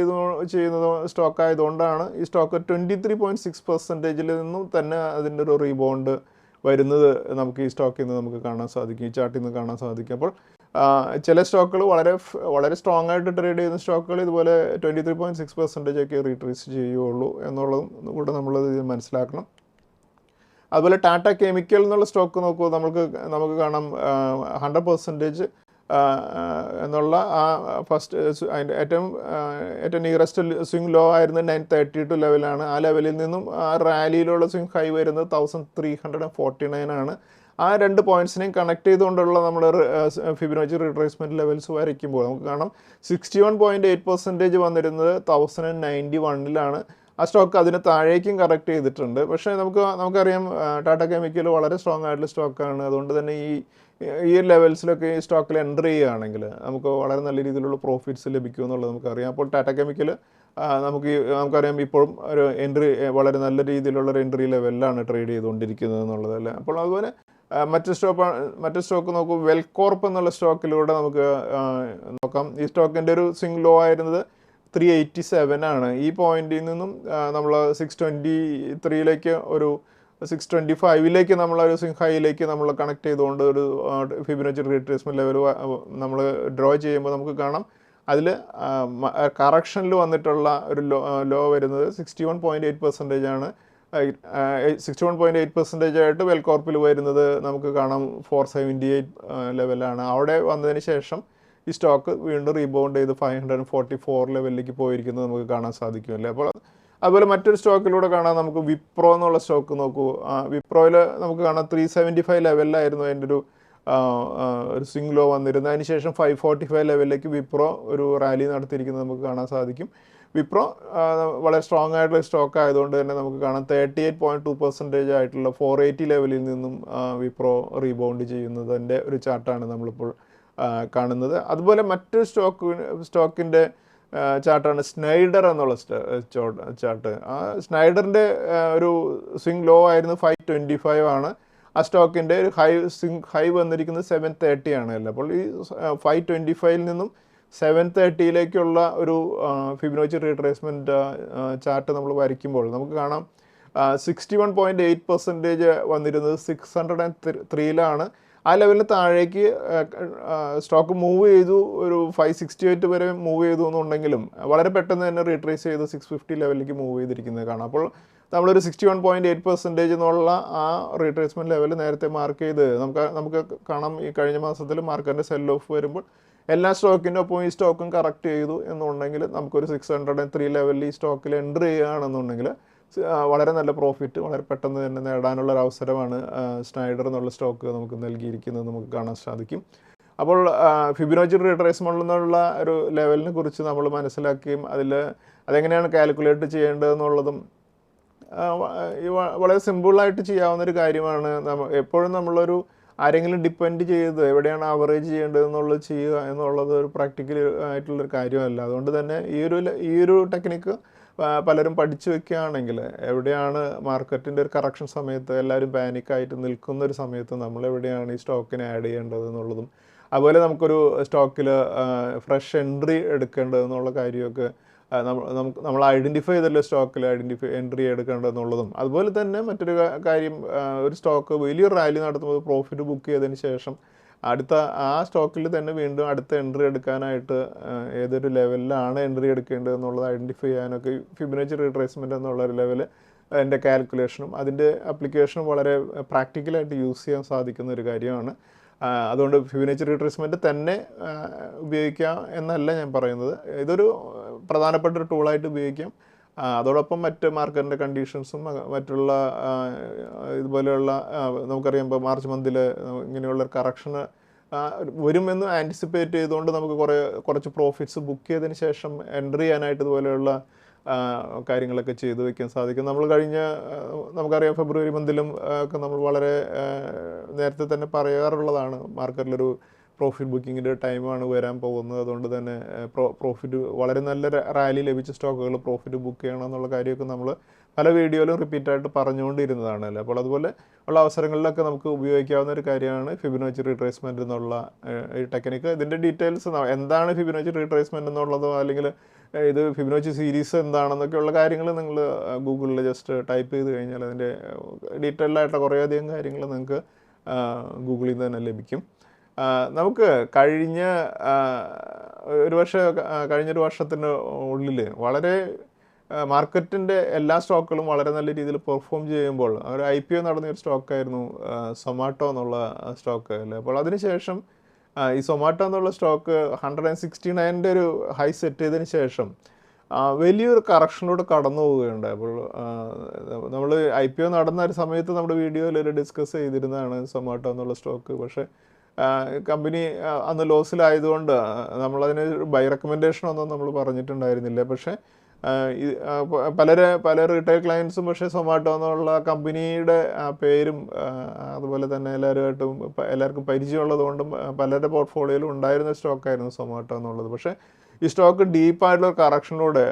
ചെയ്യുന്നത് സ്റ്റോക്ക് ആയതുകൊണ്ടാണ് ഈ സ്റ്റോക്ക് 23.6%-ൽ നിന്നും തന്നെ അതിൻ്റെ ഒരു റീബൗണ്ട് വരുന്നത് നമുക്ക് ഈ സ്റ്റോക്കിൽ നിന്ന് നമുക്ക് കാണാൻ സാധിക്കും, ഈ ചാർട്ടിൽ നിന്ന് കാണാൻ സാധിക്കും. അപ്പോൾ ചില സ്റ്റോക്കുകൾ വളരെ സ്ട്രോങ് ആയിട്ട് ട്രേഡ് ചെയ്യുന്ന സ്റ്റോക്കുകൾ ഇതുപോലെ 23.6% റീട്രേസ് ചെയ്യുകയുള്ളൂ എന്നുള്ളതും കൂടെ നമ്മളത് മനസ്സിലാക്കണം. അതുപോലെ ടാറ്റ കെമിക്കൽ എന്നുള്ള സ്റ്റോക്ക് നോക്കൂ, നമുക്ക് കാണാം 100% എന്നുള്ള ആ ഫസ്റ്റ് അതിൻ്റെ ഏറ്റവും നിയറസ്റ്റ് സ്വിംഗ് ലോ ആയിരുന്നത് 932 ലെവലാണ്. ആ ലെവലിൽ നിന്നും ആ റാലിയിലുള്ള സ്വിംഗ് ഹൈ വരുന്നത് 1349 ആണ്. ആ രണ്ട് പോയിൻറ്റ്സിനെയും കണക്ട് ചെയ്തുകൊണ്ടുള്ള നമ്മൾ ഫിബൊനാച്ചി റിട്രേസ്മെൻറ്റ് ലെവൽസ് വരയ്ക്കുമ്പോൾ നമുക്ക് കാണാം 61.8% വന്നിരുന്നത് 1091-ലാണ്. ആ സ്റ്റോക്ക് അതിന് താഴേക്കും കറക്റ്റ് ചെയ്തിട്ടുണ്ട്. പക്ഷേ നമുക്കറിയാം ടാറ്റ കെമിക്കൽ വളരെ സ്ട്രോങ് ആയിട്ടുള്ള സ്റ്റോക്കാണ്. അതുകൊണ്ട് തന്നെ ഈ ലെവൽസിലൊക്കെ ഈ സ്റ്റോക്കിൽ എൻ്റർ ചെയ്യുകയാണെങ്കിൽ നമുക്ക് വളരെ നല്ല രീതിയിലുള്ള പ്രോഫിറ്റ്സ് ലഭിക്കും എന്നുള്ളത് നമുക്കറിയാം. അപ്പോൾ ടാറ്റ കെമിക്കൽ നമുക്കറിയാം ഇപ്പോഴും ഒരു വളരെ നല്ല രീതിയിലുള്ള ഒരു എൻട്രി ലെവലിലാണ് ട്രേഡ് ചെയ്തുകൊണ്ടിരിക്കുന്നത് എന്നുള്ളതല്ലേ. അപ്പോൾ അതുപോലെ മറ്റു സ്റ്റോക്ക് നോക്കൂ, വെൽകോർപ്പ് എന്നുള്ള സ്റ്റോക്കിലൂടെ നമുക്ക് നോക്കാം. ഈ സ്റ്റോക്കിൻ്റെ ഒരു സ്വിംഗ് ലോ ആയിരുന്നത് 387 ആണ്. ഈ പോയിന്റിൽ നിന്നും നമ്മൾ 623 ഒരു 625 നമ്മളൊരു സ്വിംഗ് ഹൈയിലേക്ക് നമ്മൾ കണക്ട് ചെയ്തുകൊണ്ട് ഒരു ഫിബൊനാച്ചി റീട്രേസ്മെൻറ്റ് ലെവൽ നമ്മൾ ഡ്രോ ചെയ്യുമ്പോൾ നമുക്ക് കാണാം അതിൽ കറക്ഷനിൽ വന്നിട്ടുള്ള ഒരു ലോ വരുന്നത് 61.8% ആണ്. 61.8% ആയിട്ട് വെൽകോർപ്പിൽ വരുന്നത് നമുക്ക് കാണാം 478 ലെവലാണ്. അവിടെ വന്നതിന് ശേഷം ഈ സ്റ്റോക്ക് വീണ്ടും റീബൗണ്ട് ചെയ്ത് 544 ലെവലിലേക്ക് പോയിരിക്കുന്നത് നമുക്ക് കാണാൻ സാധിക്കുമല്ലേ. അപ്പോൾ അതുപോലെ മറ്റൊരു സ്റ്റോക്കിലൂടെ കാണാം നമുക്ക് വിപ്രോ എന്നുള്ള സ്റ്റോക്ക് നോക്കൂ. വിപ്രോയിൽ നമുക്ക് കാണാം 375 ലെവലിലായിരുന്നു അതിൻ്റെ ഒരു സ്വിംഗ് ലോ വന്നിരുന്നത്. അതിനുശേഷം 545 ലെവലിലേക്ക് വിപ്രോ ഒരു റാലി നടത്തിയിരിക്കുന്നത് നമുക്ക് കാണാൻ സാധിക്കും. വിപ്രോ വളരെ സ്ട്രോങ് ആയിട്ടുള്ള സ്റ്റോക്ക് ആയതുകൊണ്ട് തന്നെ നമുക്ക് കാണാം 38.2% ആയിട്ടുള്ള 480 ലെവലിൽ നിന്നും വിപ്രോ റീബൗണ്ട് ചെയ്യുന്നതിൻ്റെ ഒരു ചാർട്ടാണ് നമ്മളിപ്പോൾ കാണുന്നത്. അതുപോലെ മറ്റൊരു സ്റ്റോക്കിൻ്റെ ചാർട്ടാണ് സ്നൈഡർ എന്നുള്ള ചാർട്ട്. ആ സ്നൈഡറിൻ്റെ ഒരു സ്വിംഗ് ലോ ആയിരുന്നു 525 ആണ്. ആ സ്റ്റോക്കിൻ്റെ ഒരു സ്വിംഗ് ഹൈ വന്നിരിക്കുന്നത് 730 ആണ് അല്ലേ. അപ്പോൾ ഈ 525 നിന്നും 730 ഒരു ഫിബൊനാച്ചി റീട്രേസ്മെൻറ്റ് ചാർട്ട് നമ്മൾ വരയ്ക്കുമ്പോൾ നമുക്ക് കാണാം 61.8% വന്നിരുന്നത് 603 ആ ലെവലിന് താഴേക്ക് സ്റ്റോക്ക് മൂവ് ചെയ്തു, ഒരു 568 വരെ മൂവ് ചെയ്തു എന്നുണ്ടെങ്കിലും വളരെ പെട്ടെന്ന് തന്നെ റീട്രേസ് ചെയ്ത് 650 ലെവലിലേക്ക് മൂവ് ചെയ്തിരിക്കുന്നത് കാണാം. അപ്പോൾ നമ്മളൊരു 61.8% എന്നുള്ള ആ റീട്രേസ്മെൻറ്റ് ലെവൽ നേരത്തെ മാർക്ക് ചെയ്ത് നമുക്ക് കാണാം ഈ കഴിഞ്ഞ മാസത്തിൽ മാർക്കറ്റിൻ്റെ സെൽ ഓഫ് വരുമ്പോൾ എല്ലാ സ്റ്റോക്കിൻ്റെ ഒപ്പം ഈ സ്റ്റോക്കും കറക്റ്റ് ചെയ്തു എന്നുണ്ടെങ്കിൽ നമുക്കൊരു 603 ലെവലിൽ ഈ സ്റ്റോക്കിൽ എൻ്റർ ചെയ്യുകയാണെന്നുണ്ടെങ്കിൽ വളരെ നല്ല പ്രോഫിറ്റ് വളരെ പെട്ടെന്ന് തന്നെ നേടാനുള്ള ഒരു അവസരമാണ് സ്നൈഡർ എന്നുള്ള സ്റ്റോക്ക് നമുക്ക് നൽകിയിരിക്കുന്നത് നമുക്ക് കാണാൻ സാധിക്കും. അപ്പോൾ ഫിബൊനാച്ചി റിട്രേസ്മെൻ്റ് എന്നുള്ള ഒരു ലെവലിനെ കുറിച്ച് നമ്മൾ മനസ്സിലാക്കുകയും അതെങ്ങനെയാണ് കാൽക്കുലേറ്റ് ചെയ്യേണ്ടതെന്നുള്ളതും വളരെ സിമ്പിളായിട്ട് ചെയ്യാവുന്ന ഒരു കാര്യമാണ്. എപ്പോഴും നമ്മളൊരു ആരെങ്കിലും ഡിപ്പെൻഡ് ചെയ്ത് എവിടെയാണ് ആവറേജ് ചെയ്യേണ്ടതെന്നുള്ളത് ചെയ്യുക എന്നുള്ളത് ഒരു പ്രാക്ടിക്കൽ ആയിട്ടുള്ളൊരു കാര്യമല്ല. അതുകൊണ്ട് തന്നെ ഈ ഒരു ടെക്നിക്ക് പലരും പഠിച്ചു വെക്കുകയാണെങ്കിൽ എവിടെയാണ് മാർക്കറ്റിൻ്റെ ഒരു കറക്ഷൻ സമയത്ത് എല്ലാവരും പാനിക്കായിട്ട് നിൽക്കുന്ന ഒരു സമയത്ത് നമ്മൾ എവിടെയാണ് ഈ സ്റ്റോക്കിനെ ആഡ് ചെയ്യേണ്ടത് എന്നുള്ളതും അതുപോലെ നമുക്കൊരു സ്റ്റോക്കിൽ ഫ്രഷ് എൻട്രി എടുക്കേണ്ടതെന്നുള്ള കാര്യമൊക്കെ നമ്മൾ ഐഡൻറ്റിഫൈ ചെയ്തല്ലോ സ്റ്റോക്കിൽ എൻട്രി എടുക്കേണ്ടതെന്നുള്ളതും അതുപോലെ തന്നെ മറ്റൊരു കാര്യം ഒരു സ്റ്റോക്ക് വലിയൊരു റാലി നടത്തുമ്പോൾ പ്രോഫിറ്റ് ബുക്ക് ചെയ്തതിന് ശേഷം ആ സ്റ്റോക്കിൽ തന്നെ വീണ്ടും അടുത്ത എൻട്രി എടുക്കാനായിട്ട് ഏതൊരു ലെവലിലാണ് എൻട്രി എടുക്കേണ്ടത് എന്നുള്ളത് ഐഡൻറ്റിഫൈ ചെയ്യാനൊക്കെ ഫിബൊനാച്ചി റിട്രേസ്മെൻ്റ് എന്നുള്ള ഒരു ലെവൽ എൻ്റെ കാൽക്കുലേഷനും അതിൻ്റെ ആപ്ലിക്കേഷനും വളരെ പ്രാക്ടിക്കലായിട്ട് യൂസ് ചെയ്യാൻ സാധിക്കുന്ന ഒരു കാര്യമാണ്. അതുകൊണ്ട് ഫിബൊനാച്ചി റിട്രേസ്മെൻ്റ് തന്നെ ഉപയോഗിക്കാം എന്നല്ല ഞാൻ പറയുന്നത്, ഇതൊരു പ്രധാനപ്പെട്ട ഒരു ടൂളായിട്ട് ഉപയോഗിക്കാം. അതോടൊപ്പം മറ്റ് മാർക്കറ്റിൻ്റെ കണ്ടീഷൻസും മറ്റുള്ള ഇതുപോലെയുള്ള നമുക്കറിയാം ഇപ്പോൾ മാർച്ച് മന്തിൽ ഇങ്ങനെയുള്ള കറക്ഷന് വരുമെന്ന് ആൻറ്റിസിപ്പേറ്റ് ചെയ്തുകൊണ്ട് നമുക്ക് കുറച്ച് പ്രോഫിറ്റ്സ് ബുക്ക് ചെയ്തതിന് ശേഷം എൻട്രി ചെയ്യാനായിട്ട് ഇതുപോലെയുള്ള കാര്യങ്ങളൊക്കെ ചെയ്തു വയ്ക്കാൻ സാധിക്കും. നമുക്കറിയാം ഫെബ്രുവരി മന്തിലും ഒക്കെ നമ്മൾ വളരെ നേരത്തെ തന്നെ പറയാറുള്ളതാണ് മാർക്കറ്റിലൊരു പ്രോഫിറ്റ് ബുക്കിങ്ങിൻ്റെ ടൈമാണ് വരാൻ പോകുന്നത്. അതുകൊണ്ട് തന്നെ പ്രോഫിറ്റ് വളരെ നല്ല റാലി ലഭിച്ച സ്റ്റോക്കുകൾ പ്രോഫിറ്റ് ബുക്ക് ചെയ്യണം എന്നുള്ള കാര്യമൊക്കെ നമ്മൾ പല വീഡിയോയിലും റിപ്പീറ്റായിട്ട് പറഞ്ഞുകൊണ്ടിരുന്നതാണല്ലോ. അപ്പോൾ അതുപോലെ ഉള്ള അവസരങ്ങളിലൊക്കെ നമുക്ക് ഉപയോഗിക്കാവുന്ന ഒരു കാര്യമാണ് ഫിബൊനാച്ചി റിട്രേസ്മെൻറ്റ് എന്നുള്ള ഈ ടെക്നിക്ക്. ഇതിൻ്റെ ഡീറ്റെയിൽസ് എന്താണ് ഫിബൊനാച്ചി റിട്രേസ്മെൻറ്റ് എന്നുള്ളതോ അല്ലെങ്കിൽ ഇത് ഫിബൊനാച്ചി സീരീസ് എന്താണെന്നൊക്കെയുള്ള കാര്യങ്ങൾ നിങ്ങൾ ഗൂഗിളിൽ ജസ്റ്റ് ടൈപ്പ് ചെയ്ത് കഴിഞ്ഞാൽ അതിൻ്റെ ഡീറ്റെയിൽഡായിട്ടുള്ള കുറേയധികം കാര്യങ്ങൾ നിങ്ങൾക്ക് ഗൂഗിളിൽ നിന്ന് തന്നെ ലഭിക്കും. നമുക്ക് കഴിഞ്ഞൊരു വർഷത്തിന് ഉള്ളിൽ വളരെ മാർക്കറ്റിൻ്റെ എല്ലാ സ്റ്റോക്കുകളും വളരെ നല്ല രീതിയിൽ പെർഫോം ചെയ്യുമ്പോൾ ഒരു IPO നടന്നൊരു സ്റ്റോക്കായിരുന്നു സൊമാറ്റോ എന്നുള്ള സ്റ്റോക്ക് അല്ലേ. അപ്പോൾ അതിനുശേഷം ഈ സൊമാറ്റോ എന്നുള്ള സ്റ്റോക്ക് 169 ഒരു ഹൈ സെറ്റ് ചെയ്തതിന് ശേഷം വലിയൊരു കറക്ഷനിലൂടെ കടന്നു പോവുകയുണ്ടായി. അപ്പോൾ നമ്മൾ IPO നടന്ന ഒരു സമയത്ത് നമ്മുടെ വീഡിയോയിൽ ഡിസ്കസ് ചെയ്തിരുന്നതാണ് സൊമാറ്റോ എന്നുള്ള സ്റ്റോക്ക്. പക്ഷേ കമ്പനി അന്ന് ലോസിലായതുകൊണ്ട് നമ്മളതിന് ബൈ റെക്കമെൻഡേഷനൊന്നും നമ്മൾ പറഞ്ഞിട്ടുണ്ടായിരുന്നില്ല. പക്ഷേ പല റീറ്റെയിൽ ക്ലയൻസും പക്ഷേ സൊമാറ്റോ എന്നുള്ള കമ്പനിയുടെ പേരും അതുപോലെ തന്നെ എല്ലാവർക്കും പരിചയമുള്ളതുകൊണ്ടും പലരുടെ പോർട്ട്ഫോളിയോയിലും ഉണ്ടായിരുന്ന സ്റ്റോക്കായിരുന്നു സൊമാറ്റോ എന്നുള്ളത്. പക്ഷേ ഈ സ്റ്റോക്ക് ഡീപ്പായിട്ടുള്ള കറക്ഷനിലൂടെ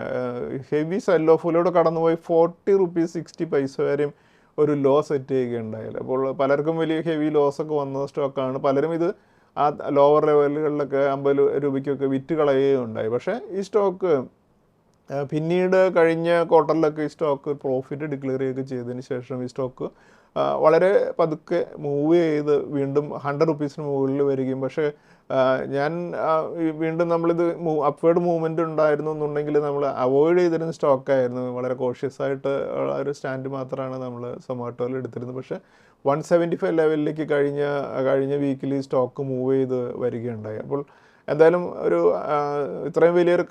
ഹെവി സെൽ ഓഫിലൂടെ കടന്നുപോയി 40 രൂപീസ് 60 പൈസ വരെയും ഒരു ലോ സെറ്റ് ചെയ്യുകയുണ്ടായില്ല. അപ്പോൾ പലർക്കും വലിയ ഹെവി ലോസൊക്കെ വന്ന സ്റ്റോക്കാണ്. പലരും ഇത് ആ ലോവർ ലെവലുകളിലൊക്കെ 50 രൂപയ്ക്കൊക്കെ വിറ്റ് കളയുകയുണ്ടായി. പക്ഷേ ഈ സ്റ്റോക്ക് പിന്നീട് കഴിഞ്ഞ ക്വാർട്ടറിലൊക്കെ ഈ സ്റ്റോക്ക് പ്രോഫിറ്റ് ഡിക്ലെയർ ചെയ്യുകയൊക്കെ ചെയ്തതിന് ശേഷം ഈ സ്റ്റോക്ക് വളരെ പതുക്കെ മൂവ് ചെയ്ത് വീണ്ടും 100 രൂപീസിന് മുകളിൽ വരികയും പക്ഷേ വീണ്ടും നമ്മളിത് അപ്വേർഡ് മൂവ്മെൻറ്റ് ഉണ്ടായിരുന്നു എന്നുണ്ടെങ്കിൽ നമ്മൾ അവോയ്ഡ് ചെയ്തിരുന്ന സ്റ്റോക്കായിരുന്നു. വളരെ കോഷ്യസ് ആയിട്ട് ഒരു സ്റ്റാൻഡ് മാത്രമാണ് നമ്മൾ സൊമാറ്റോയിൽ എടുത്തിരുന്നത്. പക്ഷേ 175 ലെവലിലേക്ക് കഴിഞ്ഞ വീക്കിൽ ഈ സ്റ്റോക്ക് മൂവ് ചെയ്ത് വരികയുണ്ടായി. അപ്പോൾ എന്തായാലും ഇത്രയും വലിയൊരു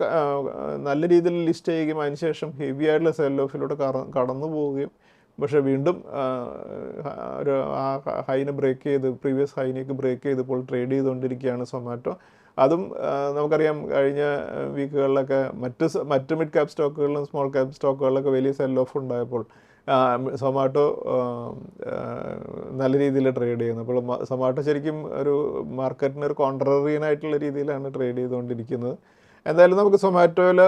നല്ല രീതിയിൽ ലിസ്റ്റ് ചെയ്യുകയും അതിനുശേഷം ഹെവി ആയിട്ടുള്ള സെൽ ഓഫിലൂടെ കടന്നു പോവുകയും പക്ഷേ വീണ്ടും ഹൈനെ ബ്രേക്ക് ചെയ്ത് പ്രീവിയസ് ഹൈനേക്ക് ബ്രേക്ക് ചെയ്തപ്പോൾ ട്രേഡ് ചെയ്തുകൊണ്ടിരിക്കുകയാണ് സൊമാറ്റോ. അതും നമുക്കറിയാം കഴിഞ്ഞ വീക്കുകളിലൊക്കെ മറ്റ് മിഡ് ക്യാപ് സ്റ്റോക്കുകളിലും സ്മോൾ ക്യാപ് സ്റ്റോക്കുകളിലൊക്കെ വലിയ സെൽ ഓഫ് ഉണ്ടായപ്പോൾ സൊമാറ്റോ നല്ല രീതിയിൽ ട്രേഡ് ചെയ്യുന്നു. അപ്പോൾ സൊമാറ്റോ ശരിക്കും ഒരു മാർക്കറ്റിന് ഒരു കോൺട്രറിയനായിട്ടുള്ള രീതിയിലാണ് ട്രേഡ് ചെയ്തുകൊണ്ടിരിക്കുന്നത്. എന്തായാലും നമുക്ക് സൊമാറ്റോയിൽ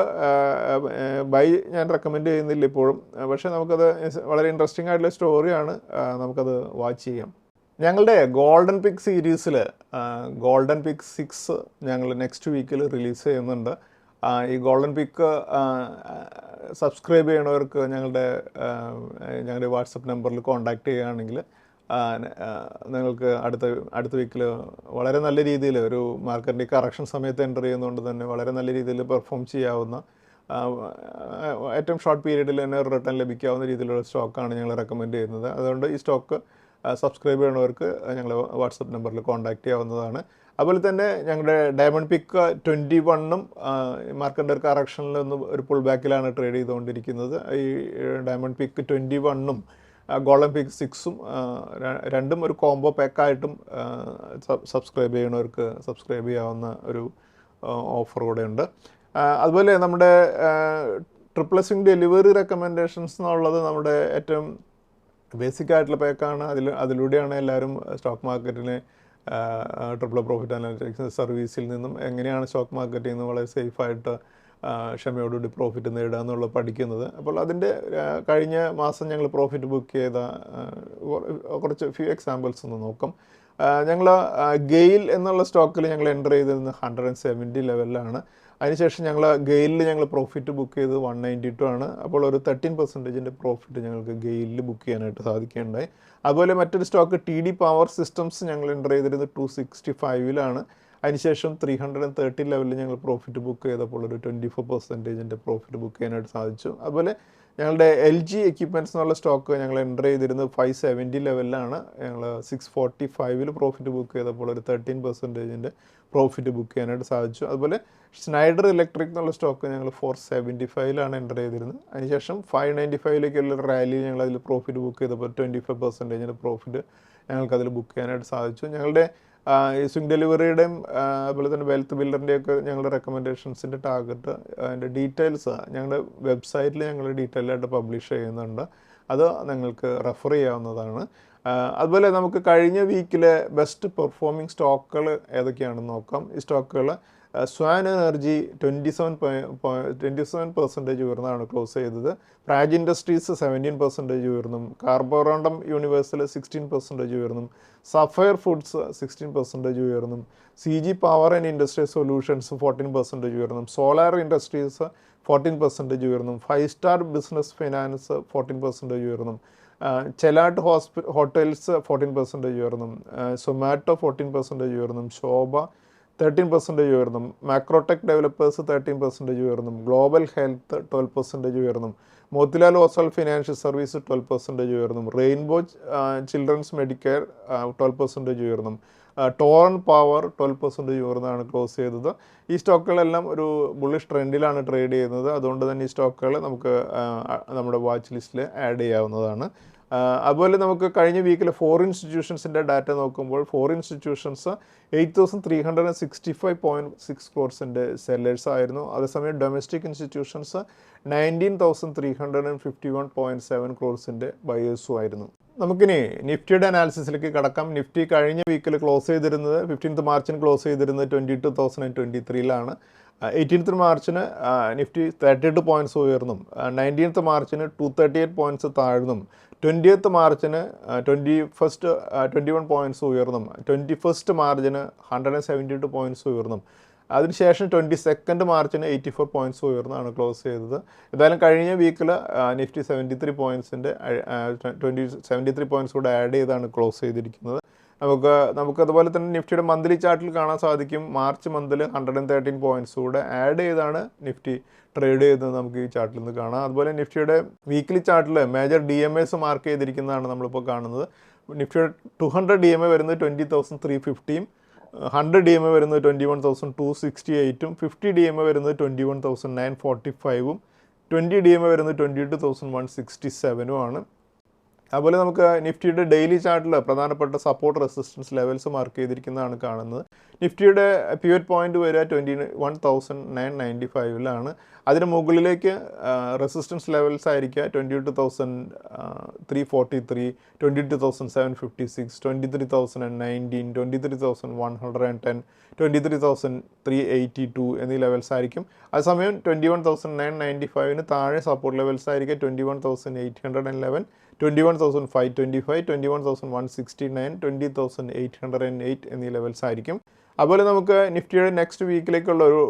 ബൈ ഞാൻ റെക്കമെൻഡ് ചെയ്യുന്നില്ല ഇപ്പോഴും. പക്ഷേ നമുക്കത് വളരെ ഇൻട്രസ്റ്റിംഗ് ആയിട്ടുള്ള സ്റ്റോറിയാണ്, നമുക്കത് വാച്ച് ചെയ്യാം. ഞങ്ങളുടെ ഗോൾഡൻ പിക്ക് സീരീസിൽ ഗോൾഡൻ പിക്ക് 6 ഞങ്ങൾ നെക്സ്റ്റ് വീക്കിൽ റിലീസ് ചെയ്യുന്നുണ്ട്. ഈ ഗോൾഡൻ പിക്ക് സബ്സ്ക്രൈബ് ചെയ്യണവർക്ക് ഞങ്ങളുടെ വാട്സപ്പ് നമ്പറിൽ കോൺടാക്റ്റ് ചെയ്യുകയാണെങ്കിൽ നിങ്ങൾക്ക് അടുത്ത വീക്കിൽ വളരെ നല്ല രീതിയിൽ ഒരു മാർക്കറ്റിൻ്റെ കറക്ഷൻ സമയത്ത് എൻ്റർ ചെയ്യുന്നതുകൊണ്ട് തന്നെ വളരെ നല്ല രീതിയിൽ പെർഫോം ചെയ്യാവുന്ന ഏറ്റവും ഷോർട്ട് പീരീഡിൽ തന്നെ ഒരു റിട്ടേൺ ലഭിക്കാവുന്ന രീതിയിലുള്ള സ്റ്റോക്കാണ് ഞങ്ങൾ റെക്കമെൻഡ് ചെയ്യുന്നത്. അതുകൊണ്ട് ഈ സ്റ്റോക്ക് സബ്സ്ക്രൈബ് ചെയ്യണവർക്ക് ഞങ്ങൾ വാട്സപ്പ് നമ്പറിൽ കോൺടാക്റ്റ് ചെയ്യാവുന്നതാണ്. അതുപോലെ തന്നെ ഞങ്ങളുടെ ഡയമണ്ട് പിക്ക് 21 മാർക്കറ്റ് ഒരു കറക്ഷനിൽ ഒരു പുൾ ബാക്കിലാണ് ട്രേഡ് ചെയ്തുകൊണ്ടിരിക്കുന്നത്. ഈ ഡയമണ്ട് പിക്ക് 21 ഗോൾഡൻ പിക്ക് 6 രണ്ടും ഒരു കോംബോ പാക്കായിട്ടും സബ്സ്ക്രൈബ് ചെയ്യണവർക്ക് സബ്സ്ക്രൈബ് ചെയ്യാവുന്ന ഒരു ഓഫർ കൂടെ ഉണ്ട്. അതുപോലെ നമ്മുടെ ട്രിപ്ലസിംഗ് ഡെലിവറി റെക്കമെൻഡേഷൻസ് എന്നുള്ളത് നമ്മുടെ ഏറ്റവും ബേസിക് ആയിട്ടുള്ള പാക്കാണ്. അതിലൂടെയാണ് എല്ലാവരും സ്റ്റോക്ക് മാർക്കറ്റിനെ ട്രിപ്പിൾ പ്രോഫിറ്റ് അനലിറ്റിക്സ് സർവീസിൽ നിന്നും എങ്ങനെയാണ് സ്റ്റോക്ക് മാർക്കറ്റിൽ നിന്ന് വളരെ സേഫായിട്ട് ക്ഷമയോടുകൂടി പ്രോഫിറ്റ് നേടുക എന്നുള്ളത് പഠിക്കുന്നത്. അപ്പോൾ അതിൻ്റെ കഴിഞ്ഞ മാസം ഞങ്ങൾ പ്രോഫിറ്റ് ബുക്ക് ചെയ്ത കുറച്ച് ഫ്യൂ എക്സാമ്പിൾസ് ഒന്ന് നോക്കാം. ഞങ്ങൾ ഗെയിൽ എന്നുള്ള സ്റ്റോക്കിൽ ഞങ്ങൾ എൻ്റർ ചെയ്തിരുന്നത് 170 ലെവലിലാണ്. അതിനുശേഷം ഞങ്ങൾ ഗെയിലിൽ ഞങ്ങൾ പ്രോഫിറ്റ് ബുക്ക് ചെയ്തത് 192 ആണ്. അപ്പോൾ ഒരു 13% പ്രോഫിറ്റ് ഞങ്ങൾക്ക് ഗെയിലിൽ ബുക്ക് ചെയ്യാനായിട്ട് സാധിക്കുകയുണ്ടായി. അതുപോലെ മറ്റൊരു സ്റ്റോക്ക് TD പവർ സിസ്റ്റംസ് ഞങ്ങൾ എൻ്റർ ചെയ്തിരുന്നത് 265 അതിനുശേഷം 330 ലെവലിൽ ഞങ്ങൾ പ്രോഫിറ്റ് ബുക്ക് ചെയ്തപ്പോൾ ഒരു 24% പ്രോഫിറ്റ് ബുക്ക് ചെയ്യാനായിട്ട് സാധിച്ചു. അതുപോലെ ഞങ്ങളുടെ LG എക്യുപ്മെൻറ്റ്സ് എന്നുള്ള സ്റ്റോക്ക് ഞങ്ങൾ എൻ്റർ ചെയ്തിരുന്നത് 570 ലെവലിലാണ്. ഞങ്ങൾ 645 പ്രോഫിറ്റ് ബുക്ക് ചെയ്തപ്പോൾ ഒരു 13% പ്രോഫിറ്റ് ബുക്ക് ചെയ്യാനായിട്ട് സാധിച്ചു. അതുപോലെ സ്നൈഡർ ഇലക്ട്രിക് എന്നുള്ള സ്റ്റോക്ക് ഞങ്ങൾ 475 എൻ്റർ ചെയ്തിരുന്നത്. അതിനുശേഷം 595 റാലിയിൽ ഞങ്ങൾ അതിൽ പ്രോഫിറ്റ് ബുക്ക് ചെയ്തപ്പോൾ 25% പ്രോഫിറ്റ് ഞങ്ങൾക്കതിൽ ബുക്ക് ചെയ്യാനായിട്ട് സാധിച്ചു. ഞങ്ങളുടെ ഈ സ്വിംഗ് ഡെലിവറിയുടെയും അതുപോലെ തന്നെ വെൽത്ത് ബിൽഡറിൻ്റെയൊക്കെ ഞങ്ങളുടെ റെക്കമെൻഡേഷൻസിൻ്റെ ടാർഗറ്റ് അതിൻ്റെ ഡീറ്റെയിൽസ് ഞങ്ങളുടെ വെബ്സൈറ്റിൽ ഞങ്ങൾ ഡീറ്റെയിൽ ആയിട്ട് പബ്ലിഷ് ചെയ്യുന്നുണ്ട്. അത് നിങ്ങൾക്ക് റെഫർ ചെയ്യാവുന്നതാണ്. അതുപോലെ നമുക്ക് കഴിഞ്ഞ വീക്കിലെ ബെസ്റ്റ് പെർഫോമിംഗ് സ്റ്റോക്കുകൾ ഏതൊക്കെയാണെന്ന് നോക്കാം. ഈ സ്റ്റോക്കുകൾ സ്വാൻ എനർജി 27% ഉയർന്നാണ് ക്ലോസ് ചെയ്തത്. പ്രാജ് ഇൻഡസ്ട്രീസ് 17% ഉയർന്നും. കാർബോറണ്ടം യൂണിവേഴ്സൽ 16% ഉയർന്നും. സഫയർ ഫുഡ്സ് 16% ഉയർന്നും. CG Power and Industrial Solutions 14% ഉയർന്നും. സോളാർ ഇൻഡസ്ട്രീസ് 14% ഉയർന്നും. 5 സ്റ്റാർ ബിസിനസ് ഫിനാൻസ് 14% ഉയർന്നും. ചെലാട്ട് ഹോട്ടൽസ് 14% ഉയർന്നും. സൊമാറ്റോ 14% ഉയർന്നും. ശോഭ 13% ഉയർന്നും. മാക്രോടെക് ഡെവലപ്പേഴ്സ് 13% ഉയർന്നും. ഗ്ലോബൽ ഹെൽത്ത് 12% ഉയർന്നും. മോത്തിലാൽ ഓസ്വാൾ ഫിനാൻഷ്യൽ സർവീസ് 12% ഉയർന്നും. റെയിൻബോ ചിൽഡ്രൻസ് മെഡിക്കെയർ 12% ഉയർന്നും. ടോറൻ പവർ 12% ഉയർന്നാണ് ക്ലോസ് ചെയ്തത്. ഈ സ്റ്റോക്കുകളെല്ലാം ഒരു ബുള്ളിഷ് ട്രെൻഡിലാണ് ട്രേഡ് ചെയ്യുന്നത്. അതുകൊണ്ട് തന്നെ ഈ സ്റ്റോക്കുകൾ നമുക്ക് നമ്മുടെ വാച്ച് ലിസ്റ്റിൽ ആഡ് ചെയ്യാവുന്നതാണ്. അതുപോലെ നമുക്ക് കഴിഞ്ഞ വീക്കിൽ 4 ഇൻസ്റ്റിറ്റ്യൂഷൻസിൻ്റെ ഡാറ്റ നോക്കുമ്പോൾ 4 ഇൻസ്റ്റിറ്റ്യൂഷൻസ് 8365.6 ക്രോർസിൻ്റെ സെല്ലേഴ്സ് ആയിരുന്നു. അതേസമയം ഡൊമസ്റ്റിക് ഇൻസ്റ്റിറ്റ്യൂഷൻസ് 19,351.7 ക്രോർസിൻ്റെ ബയേഴ്സും ആയിരുന്നു. നമുക്കിനി നിഫ്റ്റിയുടെ അനാലിസിസിലേക്ക് കടക്കാം. നിഫ്റ്റി കഴിഞ്ഞ വീക്കിൽ ക്ലോസ് ചെയ്തിരുന്നത് 15th മാർച്ചിന് ക്ലോസ് ചെയ്തിരുന്നത് 22,023 18th മാർച്ചിന് നിഫ്റ്റി 32 പോയിൻറ്റ്സ് ഉയർന്നും. 19th മാർച്ചിന് 238 പോയിൻറ്റ്സ് താഴ്ന്നും. 20th മാർച്ചിന് 21 പോയിൻറ്റ്സ് ഉയർന്നും. 21st മാർച്ചിന് 172 പോയിൻറ്റ്സ് ഉയർന്നും. അതിനുശേഷം 22nd മാർച്ചിന് 84 പോയിൻറ്റ്സ് ഉയർന്നാണ് ക്ലോസ് ചെയ്തത്. എന്തായാലും കഴിഞ്ഞ വീക്കിൽ നിഫ്റ്റി 73 പോയിൻറ്റ്സിൻ്റെ 73 പോയിൻറ്റ്സ് കൂടെ ആഡ് ചെയ്താണ് ക്ലോസ് ചെയ്തിരിക്കുന്നത്. നമുക്കതുപോലെ തന്നെ നിഫ്റ്റിയുടെ മന്ത്ലി ചാർട്ടിൽ കാണാൻ സാധിക്കും. മാർച്ച് മന്തിൽ 113 പോയിൻറ്റ്സ് കൂടെ ആഡ് ചെയ്താണ് നിഫ്റ്റി ട്രേഡ് ചെയ്തത് നമുക്ക് ഈ ചാർട്ടിൽ നിന്ന് കാണാം. അതുപോലെ നിഫ്റ്റിയുടെ വീക്ക്ലി ചാർട്ടിൽ മേജർ DMAs മാർക്ക് ചെയ്തിരിക്കുന്നതാണ് നമ്മളിപ്പോൾ കാണുന്നത്. നിഫ്റ്റിയുടെ 200 DMA വരുന്നത് 20,350, 100 DMA വരുന്നത് 21,268, 50 DMA വരുന്നത് 21,945, 20 DMA വരുന്നത് 22,167 ആണ്. അതുപോലെ നമുക്ക് നിഫ്റ്റിയുടെ ഡെയിലി ചാർട്ടിൽ പ്രധാനപ്പെട്ട സപ്പോർട്ട് റെസിസ്റ്റൻസ് ലെവൽസ് മാർക്ക് ചെയ്തിരിക്കുന്നതാണ് കാണുന്നത്. നിഫ്റ്റിയുടെ പിവറ്റ് പോയിന്റ് വരിക 21,995 അതിന് മുകളിലേക്ക് റെസിസ്റ്റൻസ് ലെവൽസ് ആയിരിക്കുക 22,343, 22,756, 23,019, 23,110, 23,382 എന്നീ ലെവൽസ് ആയിരിക്കും. അതേസമയം 21,995 താഴെ സപ്പോർട്ട് ലെവൽസ് ആയിരിക്കും 21,811, 21,525, 21,169, 20,808 എന്നീ ലെവൽസ് ആയിരിക്കും. അതുപോലെ നമുക്ക് നിഫ്റ്റിയുടെ നെക്സ്റ്റ് വീക്കിലേക്കുള്ള ഒരു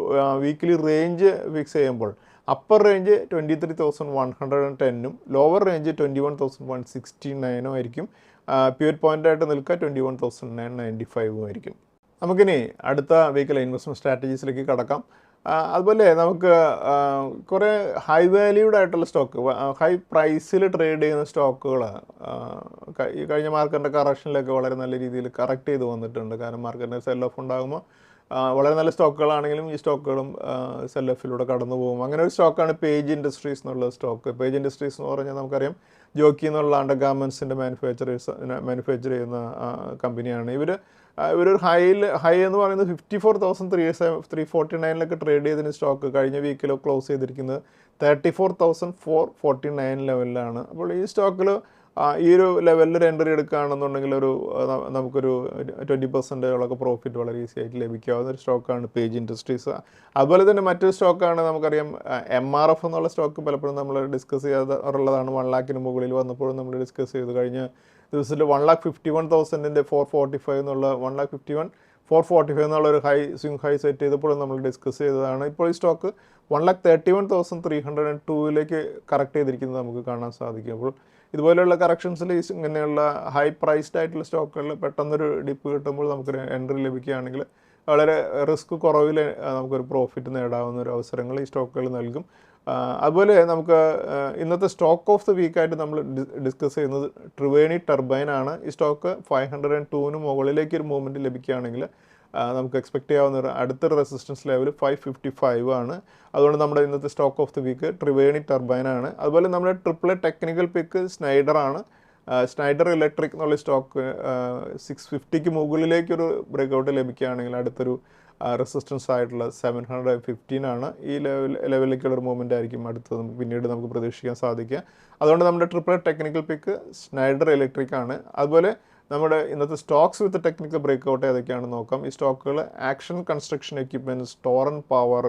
വീക്കിലി റേഞ്ച് ഫിക്സ് ചെയ്യുമ്പോൾ അപ്പർ റേഞ്ച് 23,110ഉം ലോവർ റേഞ്ച് 21,169 ആയിരിക്കും. പിവറ്റ് പോയിൻ്റായിട്ട് നിൽക്കുക 21,995 ആയിരിക്കും. നമുക്കിനി അടുത്ത വീക്കിലെ ഇൻവെസ്റ്റ്മെൻറ്റ് സ്ട്രാറ്റജീസിലേക്ക് കടക്കാം. അതുപോലെ നമുക്ക് കുറേ ഹൈ വാല്യൂഡ് ആയിട്ടുള്ള സ്റ്റോക്ക്, ഹൈ പ്രൈസിൽ ട്രേഡ് ചെയ്യുന്ന സ്റ്റോക്കുകൾ ഈ കഴിഞ്ഞ മാർക്കറ്റിൻ്റെ കറക്ഷനിലൊക്കെ വളരെ നല്ല രീതിയിൽ കറക്റ്റ് ചെയ്ത് വന്നിട്ടുണ്ട്. കാരണം മാർക്കറ്റിന് സെൽ ഓഫ് ഉണ്ടാകുമ്പോൾ വളരെ നല്ല സ്റ്റോക്കുകളാണെങ്കിലും ഈ സ്റ്റോക്കുകളും സെൽ എഫിലൂടെ കടന്നു പോകും. അങ്ങനെ ഒരു സ്റ്റോക്കാണ് പേജ് ഇൻഡസ്ട്രീസ് എന്നുള്ള സ്റ്റോക്ക്. പേജ് ഇൻഡസ്ട്രീസ് എന്ന് പറഞ്ഞാൽ നമുക്കറിയാം ജോക്കി എന്നുള്ള അണ്ടർ ഗാർമെൻസിൻ്റെ മാനുഫാക്ചർ ചെയ്യുന്ന കമ്പനിയാണ്. ഇവരൊരു ഹൈ എന്ന് പറയുന്നത് 54,349 ട്രേഡ് ചെയ്തതിന് സ്റ്റോക്ക് കഴിഞ്ഞ വീക്കിൽ ക്ലോസ് ചെയ്തിരിക്കുന്നത് 34,449 ലെവലിലാണ്. അപ്പോൾ ഈ സ്റ്റോക്കിൽ ഈ ഒരു ലെവലിൽ ഒരു എൻട്രി എടുക്കുകയാണെന്നുണ്ടെങ്കിൽ നമുക്കൊരു 20% പ്രോഫിറ്റ് വളരെ ഈസി ആയിട്ട് ലഭിക്കാവുന്ന ഒരു സ്റ്റോക്കാണ് പേജ് ഇൻഡസ്ട്രീസ്. അതുപോലെ തന്നെ മറ്റൊരു സ്റ്റോക്കാണ് നമുക്കറിയാം MRF എന്നുള്ള സ്റ്റോക്ക്. പലപ്പോഴും നമ്മൾ ഡിസ്കസ് ചെയ്യാറുള്ളതാണ്. 1 lakhന് മുകളിൽ വന്നപ്പോഴും നമ്മൾ ഡിസ്കസ് ചെയ്തു. കഴിഞ്ഞ ദിവസത്തിൽ 1,51,000 445 എന്നുള്ള 1,51,445 എന്നുള്ള ഒരു സ്വിംഗ് ഹൈ സെറ്റ് ചെയ്തപ്പോഴും നമ്മൾ ഡിസ്കസ് ചെയ്തതാണ്. ഇപ്പോൾ ഈ സ്റ്റോക്ക് 1,31,302 കറക്റ്റ് ചെയ്തിരിക്കുന്നത് നമുക്ക് കാണാൻ സാധിക്കും. അപ്പോൾ ഇതുപോലെയുള്ള കറക്ഷൻസിൽ ഇങ്ങനെയുള്ള ഹൈ പ്രൈസ്ഡ് ആയിട്ടുള്ള സ്റ്റോക്കുകളിൽ പെട്ടെന്നൊരു ഡിപ്പ് കിട്ടുമ്പോൾ നമുക്കൊരു എൻട്രി ലഭിക്കുകയാണെങ്കിൽ വളരെ റിസ്ക് കുറവിൽ നമുക്കൊരു പ്രോഫിറ്റ് നേടാവുന്ന ഒരു അവസരങ്ങൾ ഈ സ്റ്റോക്കുകൾ നൽകും. അതുപോലെ നമുക്ക് ഇന്നത്തെ സ്റ്റോക്ക് ഓഫ് ദ വീക്കായിട്ട് നമ്മൾ ഡിസ്കസ് ചെയ്യുന്നത് ട്രിവേണി ടർബൈൻ ആണ്. ഈ സ്റ്റോക്ക് 502 മുകളിലേക്ക് ഒരു മൂവ്മെൻറ്റ് ലഭിക്കുകയാണെങ്കിൽ നമുക്ക് എക്സ്പെക്ട് ചെയ്യാവുന്ന അടുത്തൊരു റെസിസ്റ്റൻസ് ലെവൽ 555 ആണ്. അതുകൊണ്ട് നമ്മുടെ ഇന്നത്തെ stock of the week Triveni Turbine ആണ്. അതുപോലെ നമ്മുടെ ട്രിപ്പിൾ ടെക്നിക്കൽ പിക്ക് സ്നൈഡറാണ്. സ്നൈഡർ ഇലക്ട്രിക് എന്നുള്ള സ്റ്റോക്ക് 650 മുകളിലേക്കൊരു ബ്രേക്ക്ഔട്ട് ലഭിക്കുകയാണെങ്കിൽ അടുത്തൊരു റെസിസ്റ്റൻസ് ആയിട്ടുള്ള 715 ആണ്. ഈ ലെവലിലേക്കുള്ളൊരു മൂവ്മെൻ്റ് ആയിരിക്കും അടുത്തത് പിന്നീട് നമുക്ക് പ്രതീക്ഷിക്കാൻ സാധിക്കുക. അതുകൊണ്ട് നമ്മുടെ ട്രിപ്പിൾ ടെക്നിക്കൽ പിക്ക് സ്നൈഡർ ഇലക്ട്രിക് ആണ്. അതുപോലെ നമ്മുടെ ഇന്നത്തെ സ്റ്റോക്സ് വിത്ത് ടെക്നിക്കൽ ബ്രേക്ക്ഔട്ട് ഏതൊക്കെയാണെന്ന് നോക്കാം. ഈ സ്റ്റോക്കുകൾ Action Construction Equipments, Torrent Power,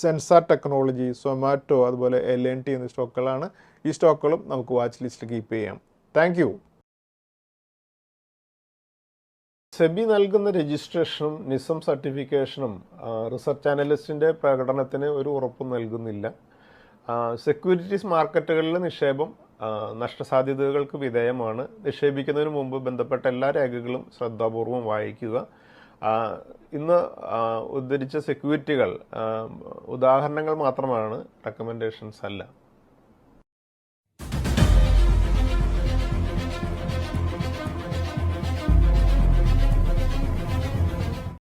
Zensar Technology, Zomato, അതുപോലെ LNT എന്നീ സ്റ്റോക്കുകളാണ്. ഈ സ്റ്റോക്കുകളും നമുക്ക് വാച്ച് ലിസ്റ്റിൽ കീപ്പ് ചെയ്യാം. Thank you. സെബി നൽകുന്ന രജിസ്ട്രേഷനും നിസം സർട്ടിഫിക്കേഷനും റിസർച്ച് അനലിസ്റ്റിൻ്റെ പ്രകടനത്തിന് ഒരു ഉറപ്പും നൽകുന്നില്ല. സെക്യൂരിറ്റീസ് മാർക്കറ്റുകളിലെ നിക്ഷേപം നഷ്ടസാധ്യതകൾക്ക് വിധേയമാണ്. നിക്ഷേപിക്കുന്നതിന് മുമ്പ് ബന്ധപ്പെട്ട എല്ലാ രേഖകളും ശ്രദ്ധാപൂർവം വായിക്കുക. ഇന്ന് ഉദ്ധരിച്ച സെക്യൂരിറ്റികൾ ഉദാഹരണങ്ങൾ മാത്രമാണ്, റെക്കമെൻഡേഷൻസ് അല്ല.